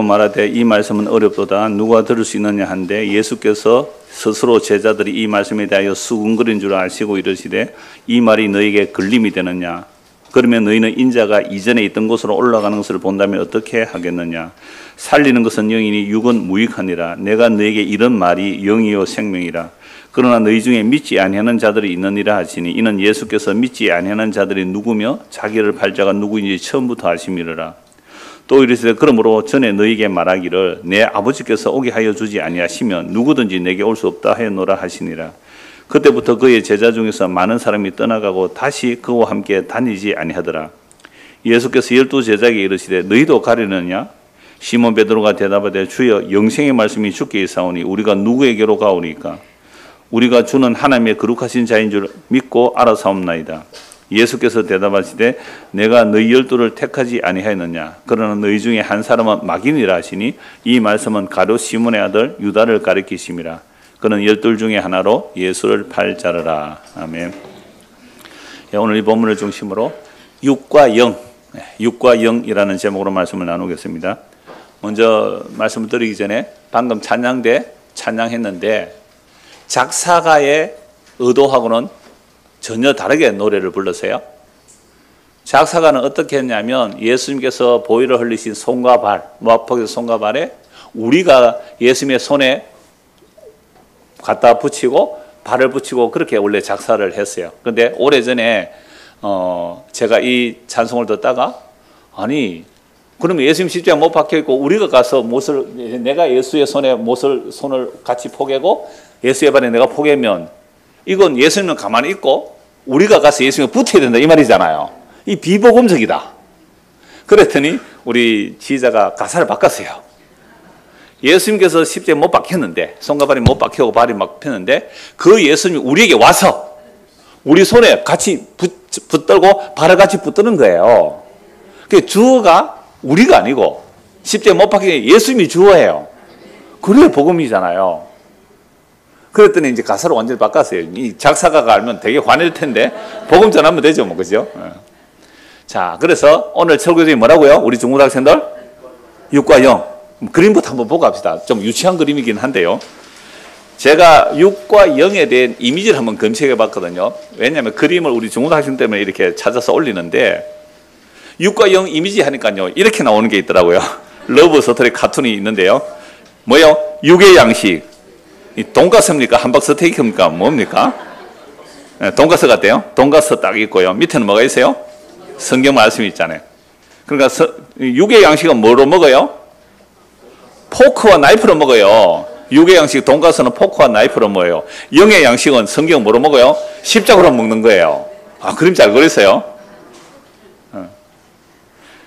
말하되 이 말씀은 어렵도다 누가 들을 수 있느냐 한데 예수께서 스스로 제자들이 이 말씀에 대하여 수군거린 줄 아시고 이르시되 이 말이 너에게 걸림이 되느냐 그러면 너희는 인자가 이전에 있던 곳으로 올라가는 것을 본다면 어떻게 하겠느냐 살리는 것은 영이니 육은 무익하니라 내가 너에게 이런 말이 영이요 생명이라 그러나 너희 중에 믿지 아니하는 자들이 있느니라 하시니 이는 예수께서 믿지 아니하는 자들이 누구며 자기를 팔 자가 누구인지 처음부터 아심이라 또 이르시되 그러므로 전에 너희에게 말하기를 내 아버지께서 오게 하여 주지 아니하시면 누구든지 내게 올 수 없다 하였노라 하시니라 그때부터 그의 제자 중에서 많은 사람이 떠나가고 다시 그와 함께 다니지 아니하더라 예수께서 12 제자에게 이르시되 너희도 가려느냐 시몬 베드로가 대답하되 주여 영생의 말씀이 주께 있사오니 우리가 누구에게로 가오리까 우리가 주는 하나님의 거룩하신 자인 줄 믿고 알아사옵나이다 예수께서 대답하시되 내가 너희 12를 택하지 아니하였느냐 그러나 너희 중에 한 사람은 마귀니라 하시니 이 말씀은 가룟 시몬의 아들 유다를 가리키심이라 그는 12 중에 하나로 예수를 팔 자르라 아멘. 오늘 이 본문을 중심으로 육과 영이라는 제목으로 말씀을 나누겠습니다. 먼저 말씀을 드리기 전에 방금 찬양대 찬양했는데 작사가의 의도하고는 전혀 다르게 노래를 불렀어요. 작사가는 어떻게 했냐면 예수님께서 보혈을 흘리신 손과 발, 모압폭에서 손과 발에 우리가 예수님의 손에 갖다 붙이고 발을 붙이고 그렇게 원래 작사를 했어요. 그런데 오래전에 제가 이 찬송을 듣다가 아니 그러면 예수님 십자가에 못 박혀있고 우리가 가서 못을 내가 예수의 손에 손을 같이 포개고 예수의 발에 내가 포개면 이건 예수님은 가만히 있고 우리가 가서 예수님을 붙어야 된다 이 말이잖아요. 이 비복음적이다. 그랬더니 우리 지휘자가 가사를 바꿨어요. 예수님께서 십자가에 못 박혔는데 손과 발이 못 박히고 발이 막 폈는데 그 예수님이 우리에게 와서 우리 손에 같이 붙들고 발을 같이 붙드는 거예요. 그 주어가 우리가 아니고 십자가에 못 박힌 예수님이 주어예요. 그래 복음이잖아요. 그랬더니 이제 가사를 완전히 바꿨어요. 이 작사가가 알면 되게 화낼 텐데 복음 전하면 되죠, 뭐 그죠? 자, 그래서 오늘 설교중에 뭐라고요? 우리 중고등학생들 육과 영 그림부터 한번 보고 합시다. 좀 유치한 그림이긴 한데요. 제가 육과 영에 대한 이미지를 한번 검색해 봤거든요. 왜냐하면 그림을 우리 중고등학생 때문에 이렇게 찾아서 올리는데 육과 영 이미지 하니까요 이렇게 나오는 게 있더라고요. 러브 스토리 카툰이 있는데요. 뭐요? 육의 양식. 이 돈가스입니까? 함박 스테이크입니까? 뭡니까? 네, 돈가스 같대요. 돈가스 딱 있고요. 밑에는 뭐가 있어요? 성경 말씀이 있잖아요. 그러니까 육의 양식은 뭐로 먹어요? 포크와 나이프로 먹어요. 육의 양식 돈가스는 포크와 나이프로 먹어요. 영의 양식은 성경 뭐로 먹어요? 십자가로 먹는 거예요. 아, 그림 잘 그렸어요.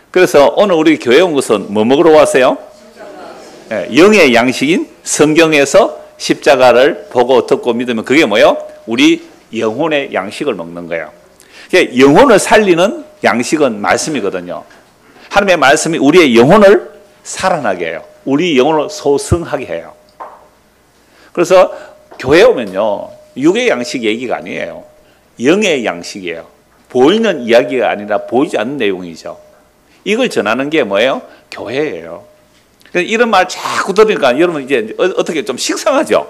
그래서 오늘 우리 교회 온 것은 뭐 먹으러 왔어요? 네, 영의 양식인 성경에서 십자가를 보고 듣고 믿으면 그게 뭐예요? 우리 영혼의 양식을 먹는 거예요. 그러니까 영혼을 살리는 양식은 말씀이거든요. 하나님의 말씀이 우리의 영혼을 살아나게 해요. 우리 영혼을 소성하게 해요. 그래서 교회 오면요 육의 양식 얘기가 아니에요. 영의 양식이에요. 보이는 이야기가 아니라 보이지 않는 내용이죠. 이걸 전하는 게 뭐예요? 교회예요. 이런 말 자꾸 들으니까 여러분 이제 어떻게 좀 식상하죠?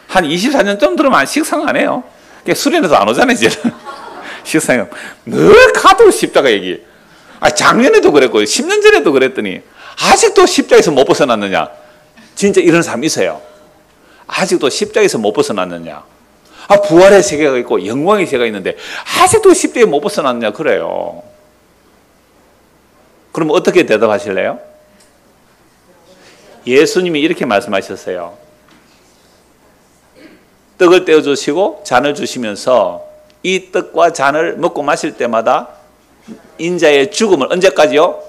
한 24년 좀 들으면 식상하네요. 수련해서 안 오잖아요, 이제. 식상해요. 늘 가도 십자가 얘기. 아, 작년에도 그랬고, 10년 전에도 그랬더니, 아직도 십자가에서 못 벗어났느냐? 진짜 이런 사람이 있어요. 아직도 십자가에서 못 벗어났느냐? 아, 부활의 세계가 있고, 영광의 세계가 있는데, 아직도 십자가에 못 벗어났느냐? 그래요. 그럼 어떻게 대답하실래요? 예수님이 이렇게 말씀하셨어요. 떡을 떼어주시고 잔을 주시면서 이 떡과 잔을 먹고 마실 때마다 인자의 죽음을 언제까지요?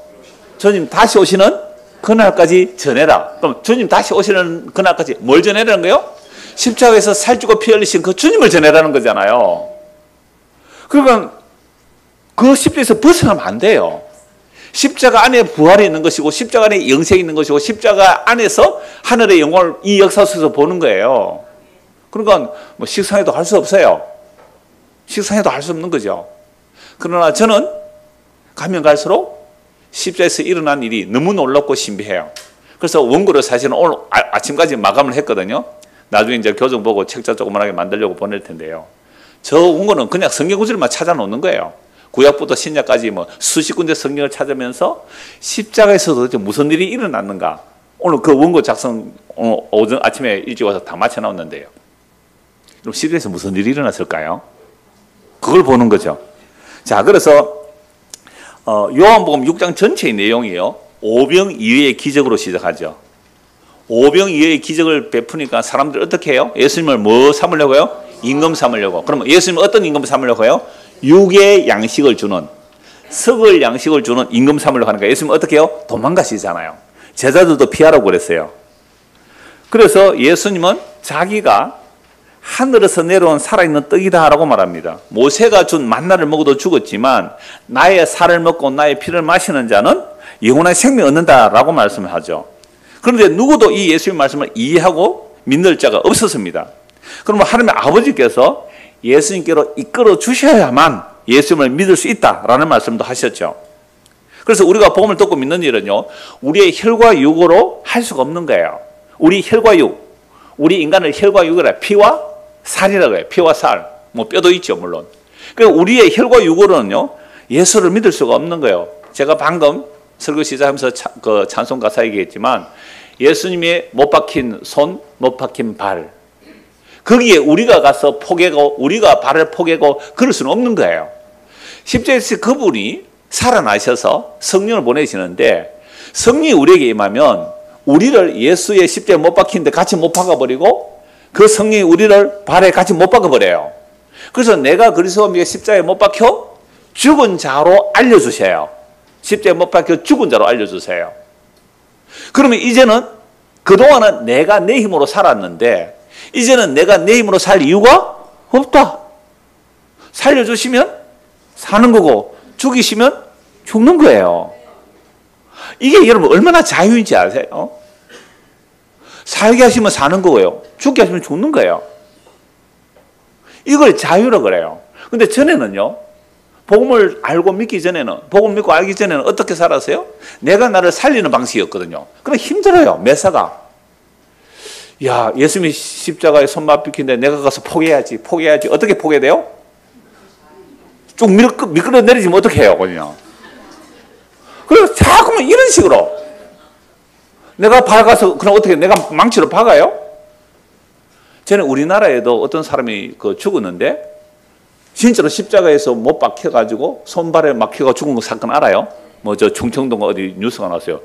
주님 다시 오시는 그날까지 전해라. 그럼 주님 다시 오시는 그날까지 뭘 전해라는 거예요? 십자가에서 살찌고 피 흘리신 그 주님을 전해라는 거잖아요. 그러면 그 십자가에서 벗어나면 안 돼요. 십자가 안에 부활이 있는 것이고 십자가 안에 영생이 있는 것이고 십자가 안에서 하늘의 영광을 이 역사 속에서 보는 거예요. 그러니까 뭐 식상해도 할 수 없어요. 식상해도 할 수 없는 거죠. 그러나 저는 가면 갈수록 십자에서 일어난 일이 너무 놀랍고 신비해요. 그래서 원고를 사실은 오늘 아침까지 마감을 했거든요. 나중에 이제 교정 보고 책자 조그만하게 만들려고 보낼 텐데요. 저 원고는 그냥 성경 구절만 찾아 놓는 거예요. 구약부터 신약까지 뭐 수십 군데 성경을 찾으면서 십자가에서 도대체 무슨 일이 일어났는가. 오늘 그 원고 작성 오전 아침에 일찍 와서 다 맞춰 놓았는데요. 그럼 십자가에서 무슨 일이 일어났을까요? 그걸 보는 거죠. 자, 그래서 요한복음 6장 전체의 내용이요. 오병이어의 기적으로 시작하죠. 오병이어의 기적을 베푸니까 사람들 어떻게 해요? 예수님을 뭐 삼으려고요? 임금 삼으려고. 그러면 예수님은 어떤 임금 삼으려고요? 육의 양식을 주는, 썩을 양식을 주는 임금 삼으려고 하니까 예수님은 어떻게 해요? 도망가시잖아요. 제자들도 피하라고 그랬어요. 그래서 예수님은 자기가 하늘에서 내려온 살아있는 떡이다 라고 말합니다. 모세가 준 만나를 먹어도 죽었지만 나의 살을 먹고 나의 피를 마시는 자는 영원한 생명을 얻는다 라고 말씀하죠. 그런데 누구도 이 예수님의 말씀을 이해하고 믿는 자가 없었습니다. 그러면 하나님의 아버지께서 예수님께로 이끌어 주셔야만 예수님을 믿을 수 있다라는 말씀도 하셨죠. 그래서 우리가 복음을 듣고 믿는 일은요, 우리의 혈과 육으로 할 수가 없는 거예요. 우리 혈과 육, 우리 인간을 혈과 육이라 피와 살이라고 해요. 피와 살, 뭐 뼈도 있죠 물론. 그러니까 우리의 혈과 육으로는요 예수를 믿을 수가 없는 거예요. 제가 방금 설교 시작하면서 그 찬송 가사 얘기했지만 예수님의 못 박힌 손, 못 박힌 발, 거기에 우리가 가서 포개고 우리가 발을 포개고 그럴 수는 없는 거예요. 십자가에서 그분이 살아나셔서 성령을 보내시는데 성령이 우리에게 임하면 우리를 예수의 십자가에 못 박히는데 같이 못 박아버리고 그 성령이 우리를 발에 같이 못 박아버려요. 그래서 내가 그리스도와 십자가에 못 박혀 죽은 자로 알려주세요. 십자가에 못 박혀 죽은 자로 알려주세요. 그러면 이제는 그동안은 내가 내 힘으로 살았는데 이제는 내가 내 힘으로 살 이유가 없다. 살려주시면 사는 거고 죽이시면 죽는 거예요. 이게 여러분 얼마나 자유인지 아세요? 살게 하시면 사는 거고요. 죽게 하시면 죽는 거예요. 이걸 자유라고 그래요. 근데 전에는요, 복음을 알고 믿기 전에는, 복음 믿고 알기 전에는 어떻게 살았어요? 내가 나를 살리는 방식이었거든요. 그럼 힘들어요, 매사가. 야, 예수님이 십자가에 손 맞비키는데 내가 가서 포기해야지. 어떻게 포기해야 돼요? 쭉 미끄러 내리지면 어떻게 해요, 그냥. 그래서 자꾸만 이런 식으로. 내가 박아서, 그럼 어떻게, 내가 망치로 박아요? 저는 우리나라에도 어떤 사람이 죽었는데, 진짜로 십자가에서 못 박혀가지고, 손발에 막혀가 죽은 거 사건 알아요? 뭐, 충청동 어디 뉴스가 나왔어요.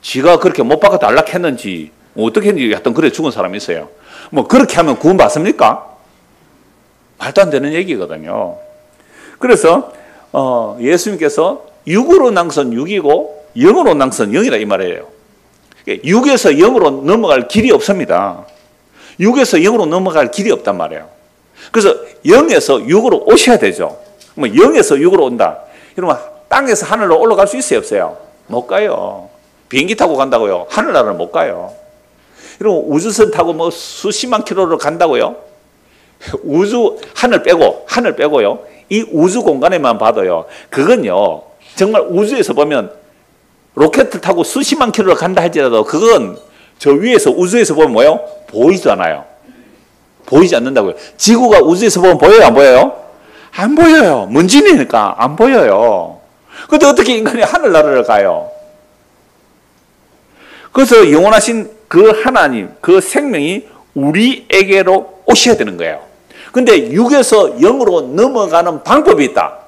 지가 그렇게 못 박아 달락했는지, 어떻게 했는지 하여튼 그래 죽은 사람이 있어요. 뭐, 그렇게 하면 구원 받습니까? 말도 안 되는 얘기거든요. 그래서, 예수님께서 육으로 난 것은 육이고, 영으로 난 것은 영이라 이 말이에요. 육에서 영으로 넘어갈 길이 없습니다. 육에서 영으로 넘어갈 길이 없단 말이에요. 그래서 영에서 육으로 오셔야 되죠. 뭐 영에서 육으로 온다. 이러면 땅에서 하늘로 올라갈 수 있어요, 없어요? 못 가요. 비행기 타고 간다고요? 하늘나라를 못 가요. 이러면 우주선 타고 뭐 수십만 킬로를 간다고요? 하늘 빼고요. 이 우주 공간에만 봐도요. 그건요, 정말 우주에서 보면 로켓 타고 수십만 킬로를 간다 할지라도 그건 저 위에서 우주에서 보면 뭐예요? 보이지도 않아요. 보이지 않는다고요. 지구가 우주에서 보면 보여요, 안 보여요? 안 보여요. 먼지니까 안 보여요. 근데 어떻게 인간이 하늘나라를 가요? 그래서 영원하신 그 하나님, 그 생명이 우리에게로 오셔야 되는 거예요. 근데 육에서 영으로 넘어가는 방법이 있다.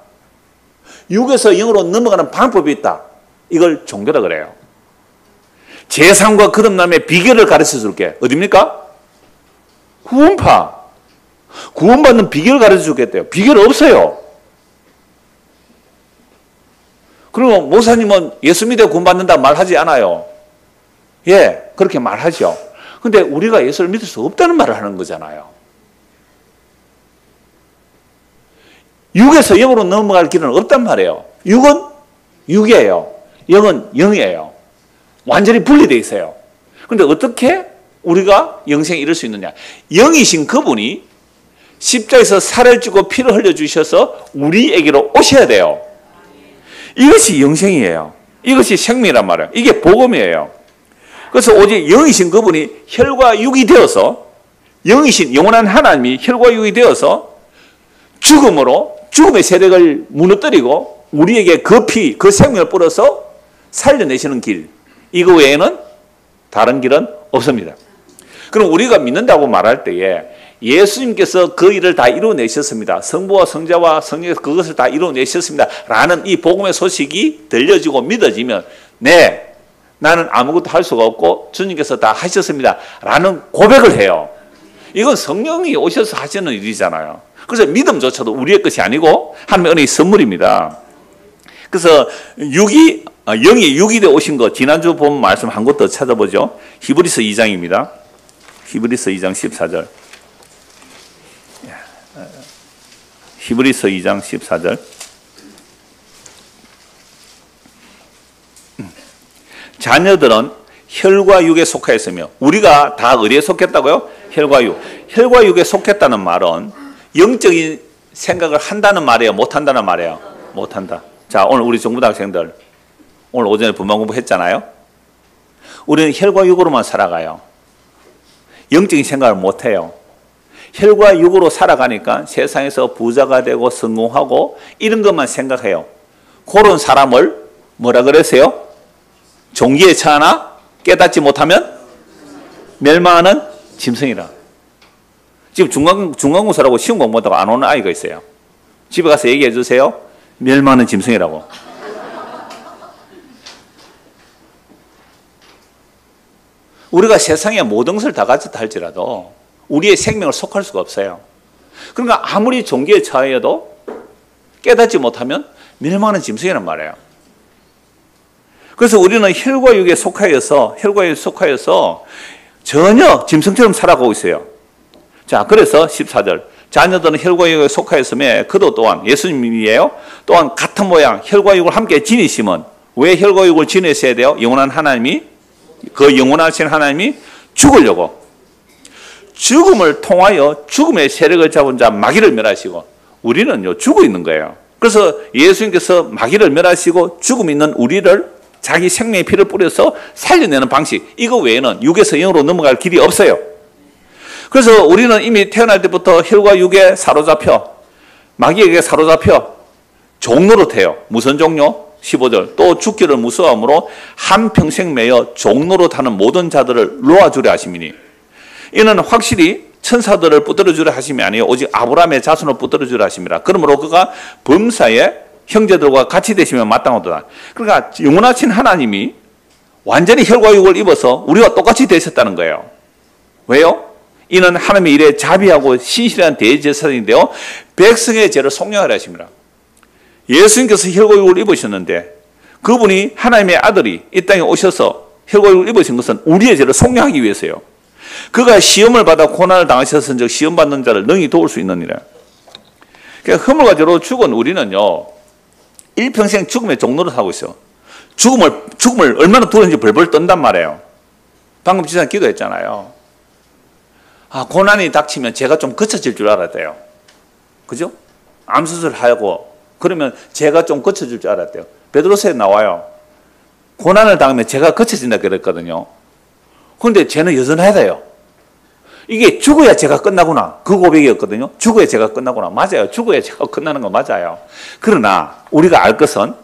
육에서 영으로 넘어가는 방법이 있다. 이걸 종교라 그래요. 제3과 거듭남의 비결을 가르쳐 줄게. 어딥니까? 구원파. 구원받는 비결을 가르쳐 주겠대요. 비결 없어요. 그리고 목사님은 예수 믿어 구원받는다 말하지 않아요. 예, 그렇게 말하죠. 근데 우리가 예수를 믿을 수 없다는 말을 하는 거잖아요. 육에서 영으로 넘어갈 길은 없단 말이에요. 육은 육이에요. 영은 영이에요. 완전히 분리되어 있어요. 그런데 어떻게 우리가 영생에 이룰 수 있느냐? 영이신 그분이 십자에서 살을 찌고 피를 흘려주셔서 우리에게로 오셔야 돼요. 이것이 영생이에요. 이것이 생명이란 말이에요. 이게 복음이에요. 그래서 오직 영이신 그분이 혈과 육이 되어서, 영이신 영원한 하나님이 혈과 육이 되어서 죽음으로 죽음의 세력을 무너뜨리고 우리에게 그 피, 그 생명을 뿌려서 살려내시는 길, 이거 외에는 다른 길은 없습니다. 그럼 우리가 믿는다고 말할 때에 예수님께서 그 일을 다 이루어내셨습니다. 성부와 성자와 성령께서 그것을 다 이루어내셨습니다. 라는 이 복음의 소식이 들려지고 믿어지면, 네, 나는 아무것도 할 수가 없고 주님께서 다 하셨습니다. 라는 고백을 해요. 이건 성령이 오셔서 하시는 일이잖아요. 그래서 믿음조차도 우리의 것이 아니고 하나님의 은혜의 선물입니다. 그래서 영이 육이 되어 오신 것, 지난주 본 말씀 한 곳 더 찾아보죠. 히브리서 2장입니다. 히브리서 2장 14절. 히브리서 2장 14절. 자녀들은 혈과 육에 속하였으며, 우리가 다 어디에 속했다고요? 혈과 육. 혈과 육에 속했다는 말은 영적인 생각을 한다는 말이에요? 못한다는 말이에요? 못한다. 자, 오늘 우리 중고등학생들 오늘 오전에 분반 공부했잖아요. 우리는 혈과 육으로만 살아가요. 영적인 생각을 못해요. 혈과 육으로 살아가니까 세상에서 부자가 되고 성공하고 이런 것만 생각해요. 그런 사람을 뭐라 그랬어요? 종기에 처하나 깨닫지 못하면 멸망하는 짐승이라. 지금 중간고사라고 시험 공부하다가 안 오는 아이가 있어요. 집에 가서 얘기해 주세요. 멸망하는 짐승이라고. 우리가 세상의 모든 것을 다 가졌다 할지라도 우리의 생명을 속할 수가 없어요. 그러니까 아무리 종기에 처하여도 깨닫지 못하면 멸망하는 짐승이란 말이에요. 그래서 우리는 혈과 육에 속하여서 전혀 짐승처럼 살아가고 있어요. 자, 그래서 14절. 자녀들은 혈과 육에 속하였으며 그도 또한, 예수님이에요. 또한 같은 모양 혈과 육을 함께 지니심은, 왜 혈과 육을 지내셔야 돼요? 영원한 하나님이, 그 영원하신 하나님이 죽으려고, 죽음을 통하여 죽음의 세력을 잡은 자 마귀를 멸하시고, 우리는요 죽어 있는 거예요. 그래서 예수님께서 마귀를 멸하시고 죽음 있는 우리를 자기 생명의 피를 뿌려서 살려내는 방식, 이거 외에는 육에서 영으로 넘어갈 길이 없어요. 그래서 우리는 이미 태어날 때부터 혈과 육에 사로잡혀, 마귀에게 사로잡혀 종노릇해요. 무슨 종료? 15절. 또 죽기를 무서워함으로 한평생 매여 종노릇하는 모든 자들을 놓아주려 하심이니, 이는 확실히 천사들을 붙들어주려 하심이 아니요 오직 아브라함의 자손을 붙들어주려 하심이라. 그러므로 그가 범사에 형제들과 같이 되시면 마땅하도다. 그러니까 영원하신 하나님이 완전히 혈과 육을 입어서 우리와 똑같이 되셨다는 거예요. 왜요? 이는 하나님의 일에 자비하고 신실한 대제사장인데요, 백성의 죄를 속량하려 하십니다. 예수님께서 혈과 육을 입으셨는데, 그분이 하나님의 아들이 이 땅에 오셔서 혈과 육을 입으신 것은 우리의 죄를 속량하기 위해서요. 그가 시험을 받아 고난을 당하셨은즉 시험 받는 자를 능히 도울 수 있느니라. 그러니까 허물과죄로 죽은 우리는요 일평생 죽음의 종노릇 하고 있어요. 죽음을 얼마나 두려운지 벌벌 떤단 말이에요. 방금 지난 기도했잖아요. 아, 고난이 닥치면 제가 좀 거쳐질 줄 알았대요. 그죠? 암 수술하고 그러면 제가 좀 거쳐질 줄 알았대요. 베드로서에 나와요. 고난을 당하면 제가 거쳐진다 그랬거든요. 그런데 쟤는 여전하대요. 이게 죽어야 제가 끝나구나, 그 고백이었거든요. 죽어야 제가 끝나구나. 맞아요. 죽어야 제가 끝나는 거 맞아요. 그러나 우리가 알 것은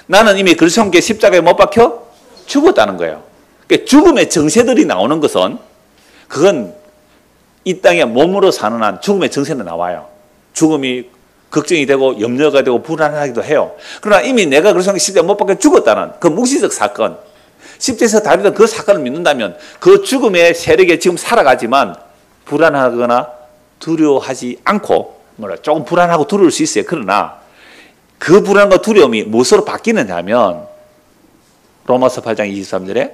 나는 이미 그리스도와 함께 십자가에 못 박혀 죽었다는 거예요. 그러니까 죽음의 정세들이 나오는 것은, 그건 이 땅에 몸으로 사는 한 죽음의 정세는 나와요. 죽음이 걱정이 되고 염려가 되고 불안하기도 해요. 그러나 이미 내가 그리스도와 함께 십자가에 못 박혀 죽었다는 그 묵시적 사건, 십자에서 다루던 그 사건을 믿는다면 그 죽음의 세력에 지금 살아가지만 불안하거나 두려워하지 않고, 조금 불안하고 두려울 수 있어요. 그러나 그 불안과 두려움이 무엇으로 바뀌느냐 하면, 로마서 8장 23절에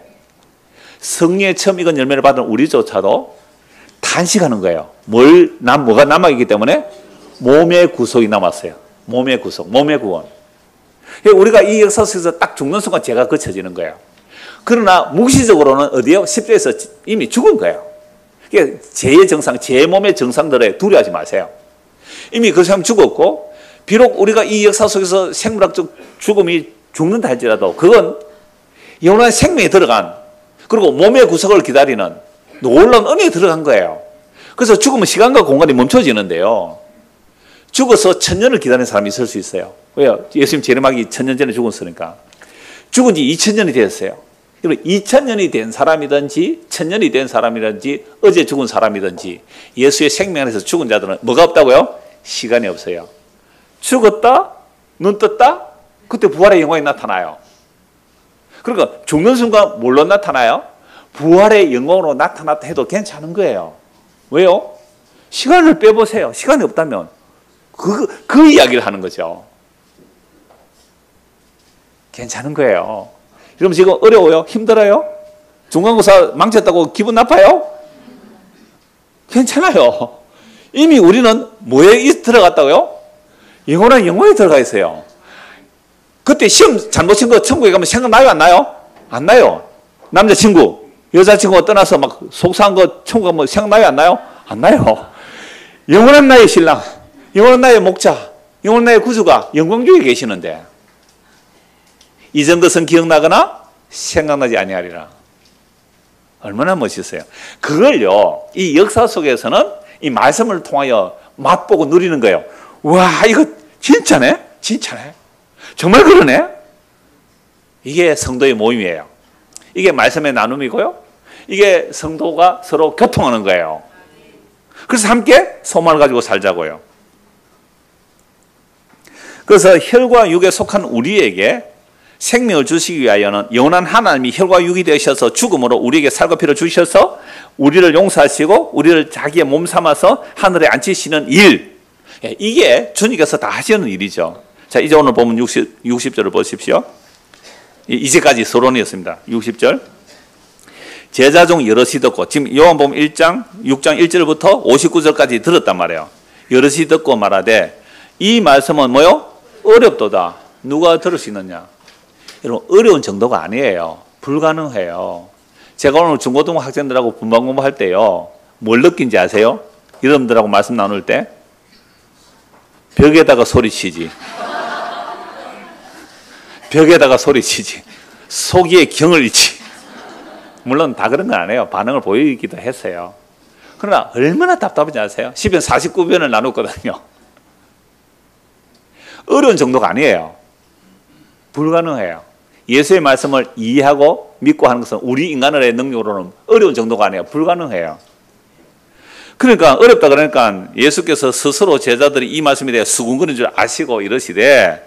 성령의 처음 익은 열매를 받은 우리조차도 탄식하는 거예요. 뭐가 남아있기 때문에? 몸의 구속이 남았어요. 몸의 구속, 몸의 구원. 우리가 이 역사 속에서 딱 죽는 순간 죄가 거쳐지는 거예요. 그러나 묵시적으로는 어디요? 십자에서 이미 죽은 거예요. 그러니까 죄의 정상, 제 몸의 정상들에 두려워하지 마세요. 이미 그 사람 죽었고, 비록 우리가 이 역사 속에서 생물학적 죽음이 죽는다 할지라도 그건 영원한 생명에 들어간, 그리고 몸의 구속을 기다리는 놀라운 은혜에 들어간 거예요. 그래서 죽으면 시간과 공간이 멈춰지는데요. 죽어서 1000년을 기다리는 사람이 있을 수 있어요. 왜요? 예수님 재림하기 1000년 전에 죽었으니까. 죽은 지 2000년이 되었어요. 2000년이 된 사람이든지 1000년이 된 사람이든지 어제 죽은 사람이든지 예수의 생명 안에서 죽은 자들은 뭐가 없다고요? 시간이 없어요. 죽었다, 눈 떴다, 그때 부활의 영광이 나타나요. 그러니까 죽는 순간 뭘로 나타나요? 부활의 영광으로 나타났다 해도 괜찮은 거예요. 왜요? 시간을 빼보세요. 시간이 없다면 그 이야기를 하는 거죠. 괜찮은 거예요. 여러분 지금 어려워요? 힘들어요? 중간고사 망쳤다고 기분 나빠요? 괜찮아요. 이미 우리는 뭐에 들어갔다고요? 영원한 영광에 들어가 있어요. 그때 시험 잘못 친 거 천국에 가면 생각나요? 안 나요? 안 나요. 남자친구, 여자친구가 떠나서 막 속상한 거 천국 가면 생각나요? 안 나요? 안 나요. 영원한 나의 신랑, 영원한 나의 목자, 영원한 나의 구주가 영광중에 계시는데 이전 것은 기억나거나 생각나지 아니하리라. 얼마나 멋있어요. 그걸요, 이 역사 속에서는 이 말씀을 통하여 맛보고 누리는 거예요. 와, 이거 진짜네? 진짜네? 정말 그러네? 이게 성도의 모임이에요. 이게 말씀의 나눔이고요. 이게 성도가 서로 교통하는 거예요. 그래서 함께 소망을 가지고 살자고요. 그래서 혈과 육에 속한 우리에게 생명을 주시기 위하여는 영원한 하나님이 혈과 육이 되셔서 죽음으로 우리에게 살과 피를 주셔서 우리를 용서하시고 우리를 자기의 몸 삼아서 하늘에 앉히시는 일, 이게 주님께서 다 하시는 일이죠. 자, 이제 오늘 보면 60절을 보십시오. 이제까지 서론이었습니다. 60절. 제자 중 여럿이 듣고, 지금 요한복음 1장 6장 1절부터 59절까지 들었단 말이에요. 여럿이 듣고 말하되 이 말씀은 뭐요? 어렵도다. 누가 들을 수 있느냐? 여러분, 어려운 정도가 아니에요. 불가능해요. 제가 오늘 중고등부 학생들하고 분반 공부할 때요, 뭘 느낀지 아세요? 여러분들하고 말씀 나눌 때 벽에다가 소리치지. 벽에다가 소리치지. 속이에 경을 잃지. 물론 다 그런 건 아니에요. 반응을 보이기도 했어요. 그러나 얼마나 답답한지 아세요? 시편 49편을 나눴거든요. 어려운 정도가 아니에요. 불가능해요. 예수의 말씀을 이해하고 믿고 하는 것은 우리 인간의 능력으로는 어려운 정도가 아니에요. 불가능해요. 그러니까 어렵다 그러니까 예수께서 스스로 제자들이 이 말씀에 대해 수군거리는 줄 아시고 이러시되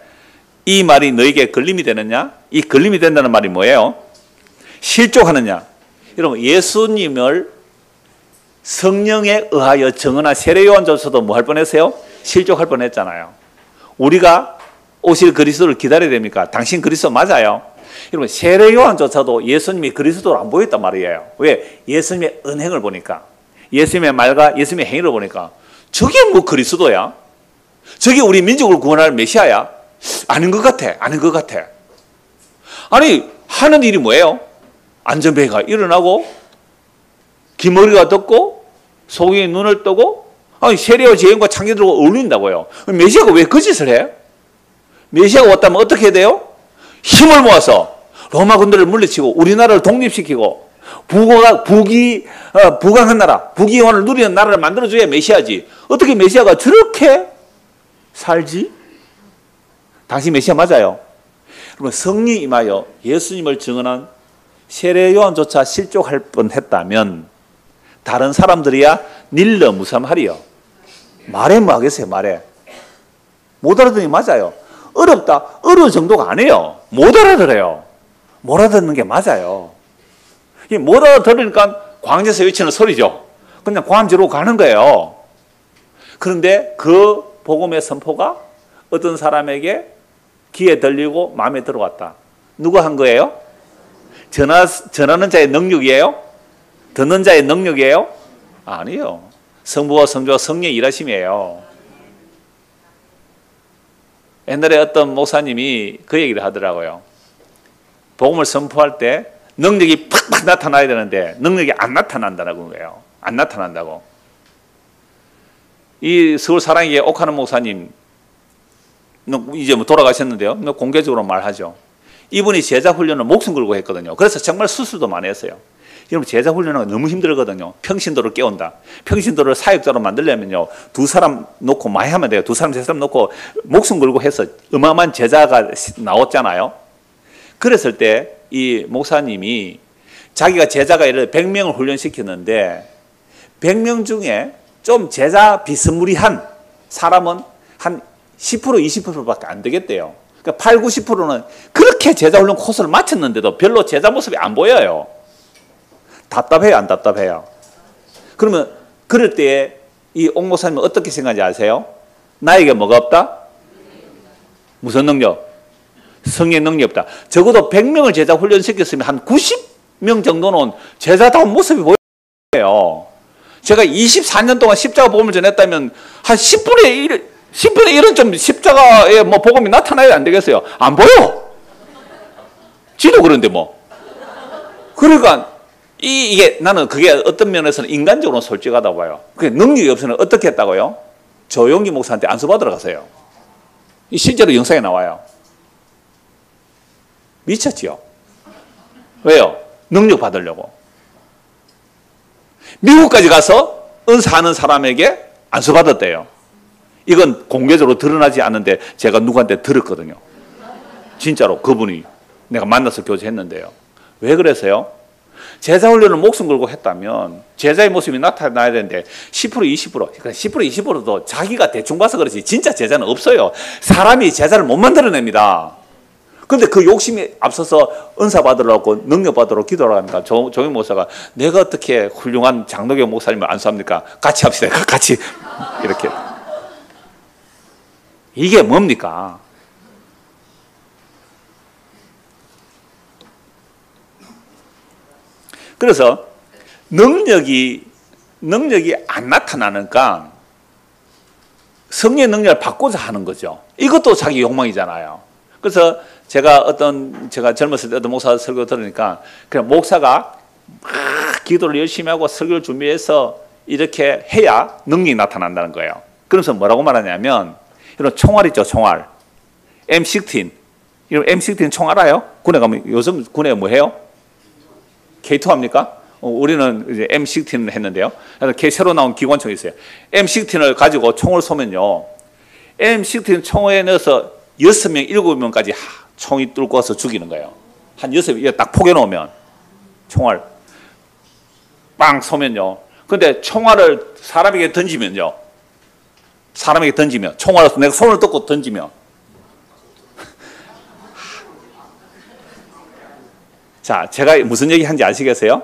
이 말이 너에게 걸림이 되느냐? 이 걸림이 된다는 말이 뭐예요? 실족하느냐? 여러분, 예수님을 성령에 의하여 정언한 세례 요한조차도 뭐 할 뻔했어요? 실족할 뻔했잖아요. 우리가 오실 그리스도를 기다려야 됩니까? 당신 그리스도 맞아요. 여러분, 세례 요한조차도 예수님이 그리스도를 안 보였단 말이에요. 왜? 예수님의 은행을 보니까, 예수님의 말과 예수님의 행위를 보니까 저게 뭐 그리스도야? 저게 우리 민족을 구원할 메시아야? 아닌 것 같아. 아닌 것 같아. 아니, 하는 일이 뭐예요? 안전벨가 일어나고 귀머리가 덮고 속에 눈을 뜨고, 아니, 세례와 제인과 창기들과 어울린다고요. 메시아가 왜 그 짓을 해? 메시아가 왔다면 어떻게 해야 돼요? 힘을 모아서 로마 군대를 물리치고 우리나라를 독립시키고 부강한 나라, 부귀영화를 누리는 나라를 만들어줘야 메시아지. 어떻게 메시아가 저렇게 살지? 당신 메시아 맞아요. 그러면 성령이 임하여 예수님을 증언한 세례 요한조차 실족할 뻔했다면 다른 사람들이야 닐러 무삼하리요. 말해 뭐 하겠어요? 말해. 못 알아듣니 맞아요. 어렵다. 어려운 정도가 아니에요. 못 알아들어요. 못 알아듣는 게 맞아요. 못 알아들으니까 광야에서 외치는 소리죠. 그냥 광야로 가는 거예요. 그런데 그 복음의 선포가 어떤 사람에게 귀에 들리고 마음에 들어왔다. 누가 한 거예요? 전하는 자의 능력이에요? 듣는 자의 능력이에요? 아니요. 성부와 성자와 성령의 일하심이에요. 옛날에 어떤 목사님이 그 얘기를 하더라고요. 복음을 선포할 때 능력이 팍팍 나타나야 되는데 능력이 안 나타난다는 거예요. 안 나타난다고. 이 서울 사랑의 옥하는 목사님 이제 뭐 돌아가셨는데요. 공개적으로 말하죠. 이분이 제자 훈련을 목숨 걸고 했거든요. 그래서 정말 수술도 많이 했어요. 여러분 제자 훈련은 너무 힘들거든요. 평신도를 깨운다. 평신도를 사역자로 만들려면요. 2사람 놓고 많이 하면 돼요. 2사람, 3사람 놓고 목숨 걸고 해서 어마어마한 제자가 나왔잖아요. 그랬을 때 이 목사님이 자기가 제자가 이를 100명을 훈련시켰는데 100명 중에 좀 제자 비스무리한 사람은 한 10%, 20%밖에 안 되겠대요. 그러니까 8, 90%는 그렇게 제자 훈련 코스를 마쳤는데도 별로 제자 모습이 안 보여요. 답답해요, 안 답답해요? 그러면 그럴 때에 이 옥 목사님은 어떻게 생각하는지 아세요? 나에게 뭐가 없다? 무슨 능력? 성의 능력이 없다. 적어도 100명을 제자 훈련시켰으면 한 90명 정도는 제자다운 모습이 보여요. 제가 24년 동안 십자가 복음을 전했다면 한 10분의 1은 좀 십자가의 뭐 복음이 나타나야 안 되겠어요? 안 보여. 지도 그런데 뭐. 그러니까 이게 나는 그게 어떤 면에서는 인간적으로 솔직하다고 봐요. 그게 능력이 없으면 어떻게 했다고요? 조용기 목사한테 안수 받으러 가세요. 실제로 영상에 나와요. 미쳤지요? 왜요? 능력 받으려고. 미국까지 가서 은사하는 사람에게 안수 받았대요. 이건 공개적으로 드러나지 않는데 제가 누구한테 들었거든요. 진짜로 그분이 내가 만나서 교제했는데요. 왜 그래서요? 제자 훈련을 목숨 걸고 했다면 제자의 모습이 나타나야 되는데 10%, 20%, 그러니까 10%, 20%도 자기가 대충 봐서 그렇지 진짜 제자는 없어요. 사람이 제자를 못 만들어냅니다. 그런데 그 욕심이 앞서서 은사 받으려고 능력 받으러 기도를 하니까 조영 목사가 내가 어떻게 훌륭한 장로교 목사님을 안수합니까? 같이 합시다. 같이 이렇게. 이게 뭡니까? 그래서 능력이 안 나타나니까 성령의 능력을 받고자 하는 거죠. 이것도 자기 욕망이잖아요. 그래서 제가 젊었을 때 어떤 목사 설교 들으니까 그냥 목사가 막 기도를 열심히 하고 설교를 준비해서 이렇게 해야 능력이 나타난다는 거예요. 그래서 뭐라고 말하냐면 이런 총알 있죠, 총알. M16. 이런 M16 총 알아요? 군에 가면 요즘 군에 뭐 해요? K2 합니까? 우리는 이제 M16을 했는데요. 새로 나온 기관총이 있어요. M16을 가지고 총을 쏘면요. M16 총에 넣어서 6명, 7명까지 총이 뚫고 와서 죽이는 거예요. 한 6명, 딱 포개놓으면 총알 빵 쏘면요. 근데 총알을 사람에게 던지면요. 총알을 내가 손을 뜯고 던지면 자, 제가 무슨 얘기 하는지 아시겠어요?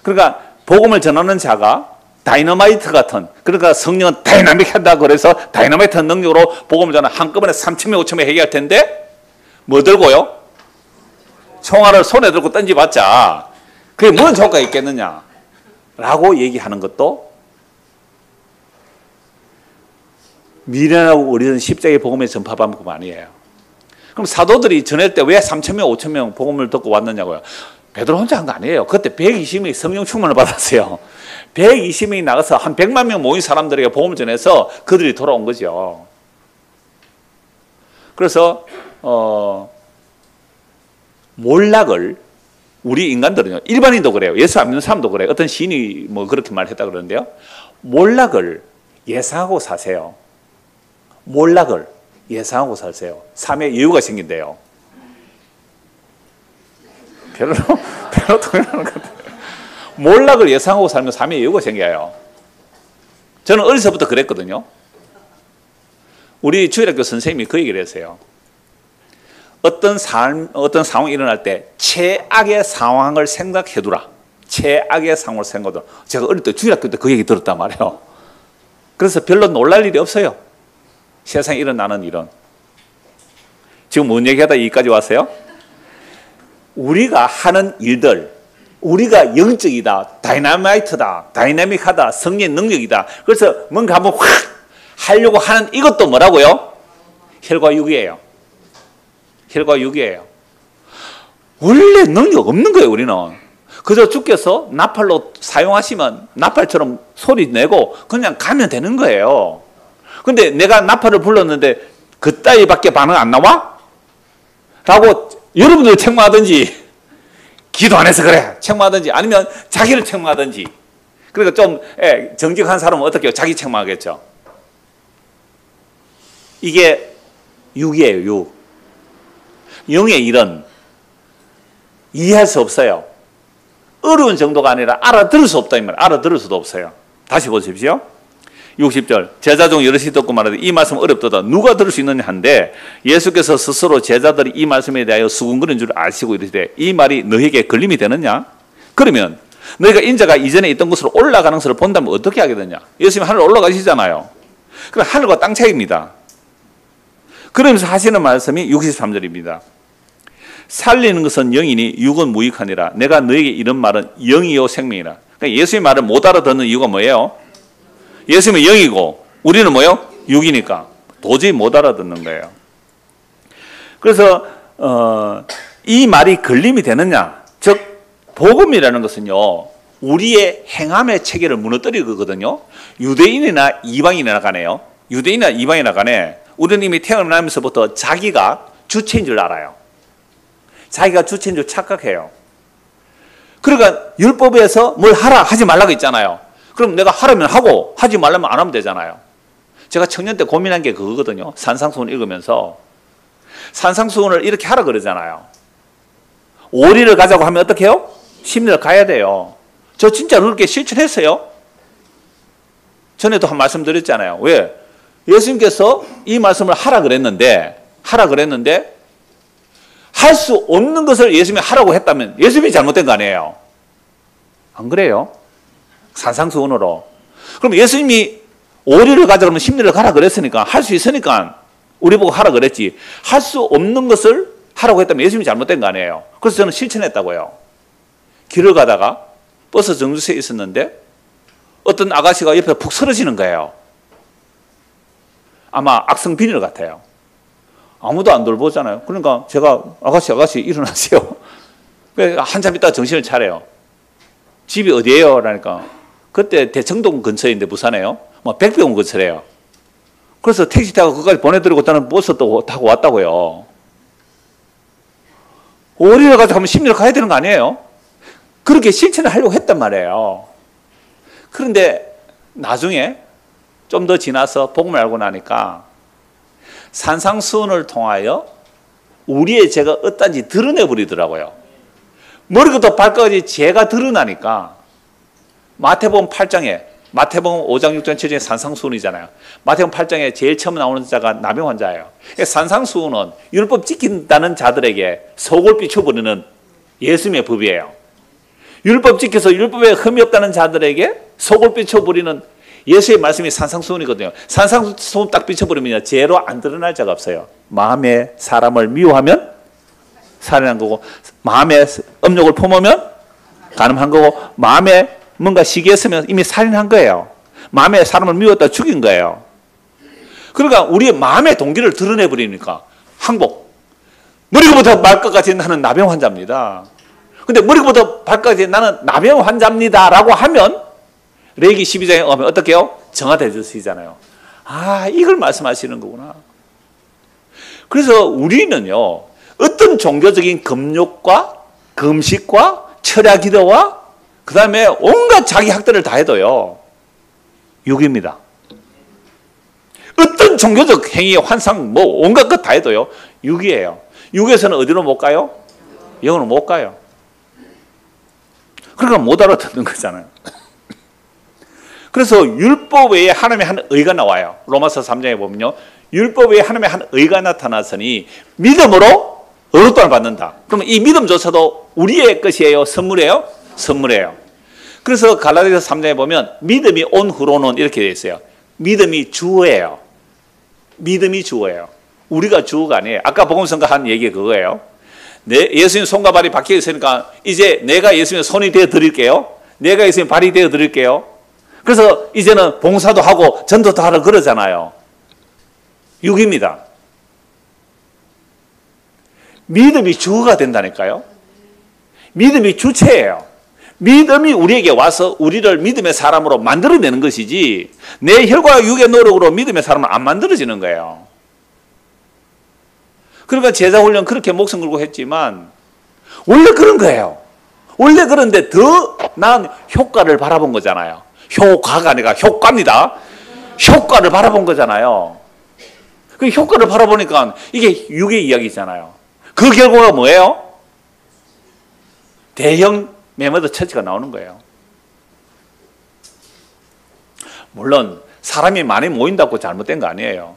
그러니까 복음을 전하는 자가 다이너마이트 같은, 그러니까 성령은 다이나믹하다 그래서 다이너마이트 능력으로 복음을 전하는 한꺼번에 3,000명, 5,000명 해결할 텐데 뭐 들고요? 총알을 손에 들고 던지봤자 그게 무슨 효과가 있겠느냐 라고 얘기하는 것도 미련하고 어리던 십자가의 복음의 전파 방법 아니에요. 그럼 사도들이 전할 때 왜 3,000명, 5,000명 복음을 듣고 왔느냐고요? 베드로 혼자 한 거 아니에요. 그때 120명이 성령 충만을 받았어요. 120명이 나가서 한 100만 명 모인 사람들에게 복음을 전해서 그들이 돌아온 거죠. 그래서 몰락을 우리 인간들은요, 일반인도 그래요. 예수 안 믿는 사람도 그래요. 어떤 시인이 뭐 그렇게 말했다 그러는데요. 몰락을 예상하고 사세요. 몰락을 예상하고 사세요. 삶의 여유가 생긴대요. 별로 동의하는 것 같아요. 몰락을 예상하고 살면 삶의 여유가 생겨요. 저는 어려서부터 그랬거든요. 우리 주일학교 선생님이 그 얘기를 했어요. 어떤 상황이 일어날 때 최악의 상황을 생각해두라. 최악의 상황을 생각해두라. 제가 어릴 때 주일학교 때 그 얘기 들었단 말이에요. 그래서 별로 놀랄 일이 없어요. 세상에 일어나는 일은. 지금 뭔 얘기하다 여기까지 왔어요? 우리가 하는 일들, 우리가 영적이다, 다이나마이트다, 다이나믹하다, 성령의 능력이다. 그래서 뭔가 한번 확 하려고 하는 이것도 뭐라고요? 혈과 육이에요. 혈과 육이에요. 원래 능력 없는 거예요, 우리는. 그저 주께서 나팔로 사용하시면 나팔처럼 소리 내고 그냥 가면 되는 거예요. 근데 내가 나팔을 불렀는데 그따위밖에 반응 안 나와? 라고 여러분들 책망하든지, 기도 안 해서 그래 책망하든지, 아니면 자기를 책망하든지. 그러니까 좀 정직한 사람은 어떻게 해요? 자기 책망하겠죠. 이게 육이에요. 육. 영의 일은 이해할 수 없어요. 어려운 정도가 아니라 알아들을 수 없다 이 말. 알아들을 수도 없어요. 다시 보십시오. 60절 제자 중 여럿이 듣고 말하되 이 말씀 어렵도다 누가 들을 수 있느냐 한데 예수께서 스스로 제자들이 이 말씀에 대하여 수군거리는 줄 아시고 이르시되 이 말이 너에게 걸림이 되느냐? 그러면 너희가 인자가 이전에 있던 곳으로 올라가는 것을 본다면 어떻게 하게 되냐? 예수님 하늘 올라가시잖아요. 그럼 하늘과 땅 차이입니다. 그러면서 하시는 말씀이 63절입니다. 살리는 것은 영이니 육은 무익하니라. 내가 너에게 이런 말은 영이요 생명이라. 그러니까 예수의 말을 못 알아듣는 이유가 뭐예요? 예수님은 영이고 우리는 뭐예요? 육이니까 도저히 못 알아듣는 거예요. 그래서 이 말이 걸림이 되느냐? 즉 복음이라는 것은요 우리의 행함의 체계를 무너뜨리거든요. 유대인이나 이방인이나 간에요. 유대인이나 이방인이나 간에 우리는 이미 태어나면서부터 자기가 주체인 줄 알아요. 자기가 주체인 줄 착각해요. 그러니까 율법에서 뭘 하라 하지 말라고 있잖아요. 그럼 내가 하라면 하고 하지 말라면 안 하면 되잖아요. 제가 청년 때 고민한 게 그거거든요. 산상수훈 읽으면서 산상수훈을 이렇게 하라 그러잖아요. 오리를 가자고 하면 어떻게 해요? 심리를 가야 돼요. 저 진짜로 그렇게 실천했어요. 전에도 한 말씀 드렸잖아요. 왜? 예수님께서 이 말씀을 하라 그랬는데 할 수 없는 것을 예수님이 하라고 했다면 예수님이 잘못된 거 아니에요? 안 그래요? 산상수훈으로. 그럼 예수님이 오리를 가자 그러면 심리를 가라 그랬으니까 할 수 있으니까 우리 보고 하라 그랬지. 할 수 없는 것을 하라고 했다면 예수님이 잘못된 거 아니에요? 그래서 저는 실천했다고요. 길을 가다가 버스 정류소에 있었는데 어떤 아가씨가 옆에 푹 쓰러지는 거예요. 아마 악성 비닐 같아요. 아무도 안 돌보잖아요. 그러니까 제가 아가씨 일어나세요. 한참 있다가 정신을 차려요. 집이 어디예요? 라니까 그때 대청동 근처인데 부산에요. 뭐 백병원 근처래요. 그래서 택시 타고 거기까지 보내드리고 저는 버스 타고 왔다고요. 오리를 가서 가면 심리를 가야 되는 거 아니에요? 그렇게 실천을 하려고 했단 말이에요. 그런데 나중에 좀 더 지나서 복음을 알고 나니까 산상수훈을 통하여 우리의 죄가 어떤지 드러내버리더라고요. 머리부터 발끝까지 죄가 드러나니까 마태복음 5장, 6장, 7장에 산상수훈이잖아요. 마태복음 8장에 제일 처음 나오는 자가 나병 환자예요. 산상수훈은 율법 지킨다는 자들에게 속을 비춰버리는 예수님의 법이에요. 율법 지켜서 율법에 흠이 없다는 자들에게 속을 비춰버리는 예수의 말씀이 산상수훈이거든요. 산상수훈 딱 비춰버리면 죄로 안 드러날 자가 없어요. 마음에 사람을 미워하면 살인한 거고, 마음에 음욕을 품으면 간음한 거고, 마음에 뭔가 시기했으면 이미 살인한 거예요. 마음에 사람을 미웠다 죽인 거예요. 그러니까 우리의 마음의 동기를 드러내버리니까 항복. 머리부터 발끝까지 나는 나병 환자입니다. 근데 머리부터 발끝까지 나는 나병 환자입니다라고 하면 레위기 12장에 오면 어떻게 해요? 정화돼 주시잖아요. 아, 이걸 말씀하시는 거구나. 그래서 우리는요, 어떤 종교적인 금욕과 금식과 철야 기도와 그 다음에 온갖 자기 학대를 다 해도요, 육입니다. 어떤 종교적 행위, 환상, 뭐 온갖 것 다 해도요, 육이에요. 육에서는 어디로 못 가요? 영으로 못 가요. 그러니까 못 알아듣는 거잖아요. 그래서 율법 외에 하나님의 한 의가 나와요. 로마서 3장에 보면요, 율법 외에 하나님의 한 의가 나타났으니 믿음으로 의롭다함을 받는다. 그러면 이 믿음조차도 우리의 것이에요? 선물이에요? 선물이에요. 그래서 갈라디아서 3장에 보면 믿음이 온 후로는 이렇게 되어 있어요. 믿음이 주어예요. 믿음이 주어예요. 우리가 주어가 아니에요. 아까 복음성가 한 얘기가 그거예요. 예수님 손과 발이 박혀 있으니까 이제 내가 예수님의 손이 되어 드릴게요. 내가 예수님의 발이 되어 드릴게요. 그래서 이제는 봉사도 하고 전도도 하라 그러잖아요. 육입니다. 믿음이 주어가 된다니까요. 믿음이 주체예요. 믿음이 우리에게 와서 우리를 믿음의 사람으로 만들어내는 것이지, 내 혈과 육의 노력으로 믿음의 사람은 안 만들어지는 거예요. 그러니까 제자훈련 그렇게 목숨 걸고 했지만 원래 그런 거예요. 원래 그런데 더 나은 효과를 바라본 거잖아요. 효과가 아니라 효과입니다. 효과를 바라본 거잖아요. 그 효과를 바라보니까 이게 육의 이야기잖아요. 그 결과가 뭐예요? 대형 메모드 처치가 나오는 거예요. 물론 사람이 많이 모인다고 잘못된 거 아니에요.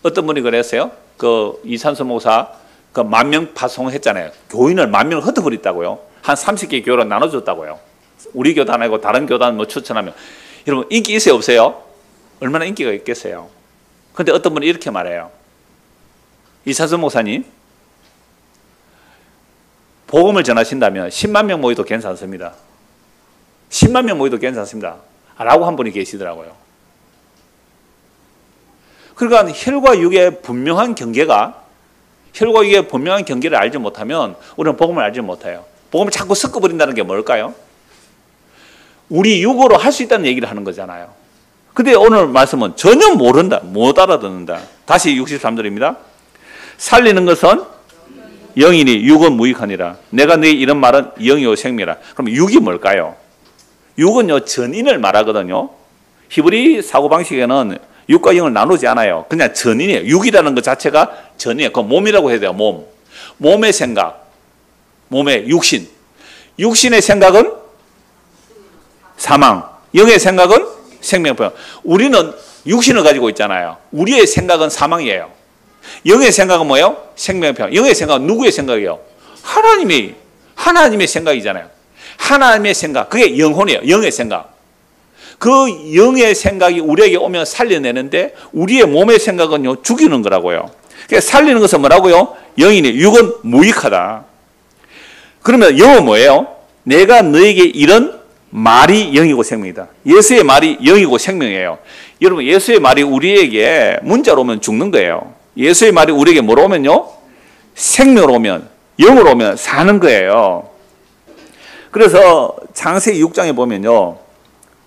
어떤 분이 그랬어요. 그 이산수 목사 그 10,000명 파송했잖아요. 교인을 10,000명을 흩어버렸다고요. 한 30개 교회로 나눠줬다고요. 우리 교단하고 다른 교단 뭐 추천하면. 여러분 인기 있어요 없어요? 얼마나 인기가 있겠어요. 근데 어떤 분이 이렇게 말해요. 이산수 목사님 복음을 전하신다면 10만 명 모여도 괜찮습니다. 10만 명 모여도 괜찮습니다. 라고 한 분이 계시더라고요. 그러니까 혈과 육의 분명한 경계가 혈과 육의 분명한 경계를 알지 못하면 우리는 복음을 알지 못해요. 복음을 자꾸 섞어버린다는 게 뭘까요? 우리 육으로 할 수 있다는 얘기를 하는 거잖아요. 근데 오늘 말씀은 전혀 모른다. 못 알아듣는다. 다시 63절입니다. 살리는 것은 영이니 육은 무익하니라. 내가 너희 이런 말은 영이요 생명이라. 그럼 육이 뭘까요? 육은요 전인을 말하거든요. 히브리 사고방식에는 육과 영을 나누지 않아요. 그냥 전인이에요. 육이라는 것 자체가 전이에요. 그 몸이라고 해야 돼요. 몸. 몸의 생각, 몸의 육신. 육신의 생각은 사망, 영의 생각은 생명편. 우리는 육신을 가지고 있잖아요. 우리의 생각은 사망이에요. 영의 생각은 뭐예요? 생명편. 영의 생각은 누구의 생각이에요? 하나님의 생각이잖아요. 하나님의 생각, 그게 영혼이에요. 영의 생각. 그 영의 생각이 우리에게 오면 살려내는데 우리의 몸의 생각은요 죽이는 거라고요. 그러니까 살리는 것은 뭐라고요? 영이니 육은 무익하다. 그러면 영은 뭐예요? 내가 너에게 이런 말이 영이고 생명이다. 예수의 말이 영이고 생명이에요. 여러분 예수의 말이 우리에게 문자로 오면 죽는 거예요. 예수의 말이 우리에게 뭐로 오면요? 생명으로 오면, 영으로 오면 사는 거예요. 그래서 창세기 6장에 보면요.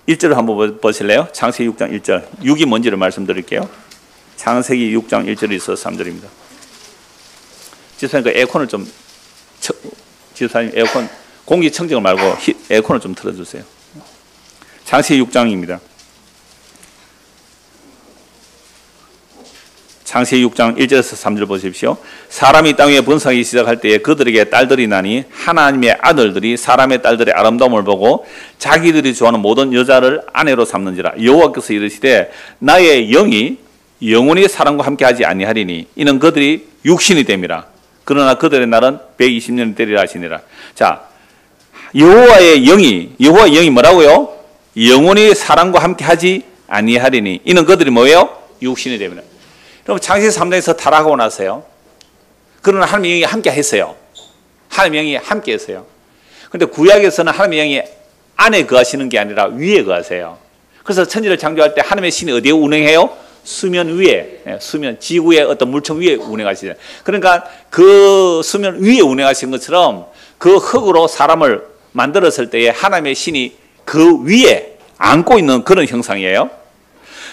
1절을 한번 보실래요? 창세기 6장 1절. 6이 뭔지를 말씀드릴게요. 창세기 6장 1절에 있어서 3절입니다. 집사님 그 에어컨을 좀, 집사님 에어컨, 공기청정을 말고 에어컨을 좀 틀어주세요. 창세기 6장입니다. 창세기 6장 1절에서 3절 보십시오. 사람이 땅 위에 번성하기 시작할 때에 그들에게 딸들이 나니 하나님의 아들들이 사람의 딸들의 아름다움을 보고 자기들이 좋아하는 모든 여자를 아내로 삼는지라. 여호와께서 이르시되 나의 영이 영원히 사람과 함께하지 아니하리니 이는 그들이 육신이 됨이라. 그러나 그들의 날은 120년이 되리라 하시니라. 자, 여호와의 영이 뭐라고요? 영원히 사람과 함께하지 아니하리니 이는 그들이 뭐예요? 육신이 됨이라. 그럼 창세기 3장에서 타락하고 나서요. 그러나 하나님의 영이 함께 했어요. 하나님의 영이 함께 했어요. 근데 구약에서는 하나님의 영이 안에 거하시는 게 아니라 위에 거하세요. 그래서 천지를 창조할 때 하나님의 신이 어디에 운행해요? 수면 위에, 수면, 지구의 어떤 물청 위에 운행하시죠. 그러니까 그 수면 위에 운행하신 것처럼 그 흙으로 사람을 만들었을 때에 하나님의 신이 그 위에 안고 있는 그런 형상이에요.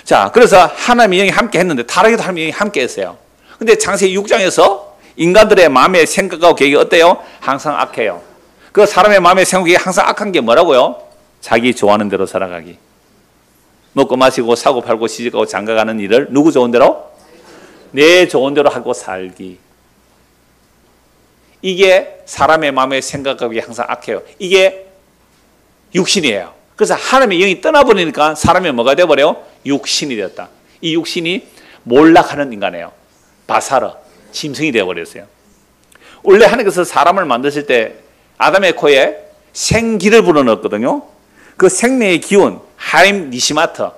자, 그래서 하나님의 영이 함께 했는데 타락에도 하나님의 영이 함께 했어요. 근데 창세기 6장에서 인간들의 마음의 생각하고 계획이 어때요? 항상 악해요. 그 사람의 마음의 생각이 항상 악한 게 뭐라고요? 자기 좋아하는 대로 살아가기. 먹고 마시고 사고 팔고 시집가고 장가가는 일을 누구 좋은 대로? 내 좋은 대로 하고 살기. 이게 사람의 마음의 생각하고 항상 악해요. 이게 육신이에요. 그래서 하나님의 영이 떠나버리니까 사람이 뭐가 되어버려요? 육신이 되었다. 이 육신이 몰락하는 인간이에요. 바사르, 짐승이 되어버렸어요. 원래 하나님께서 사람을 만드실 때 아담의 코에 생기를 불어넣었거든요. 그 생명의 기운, 하임 니시마트,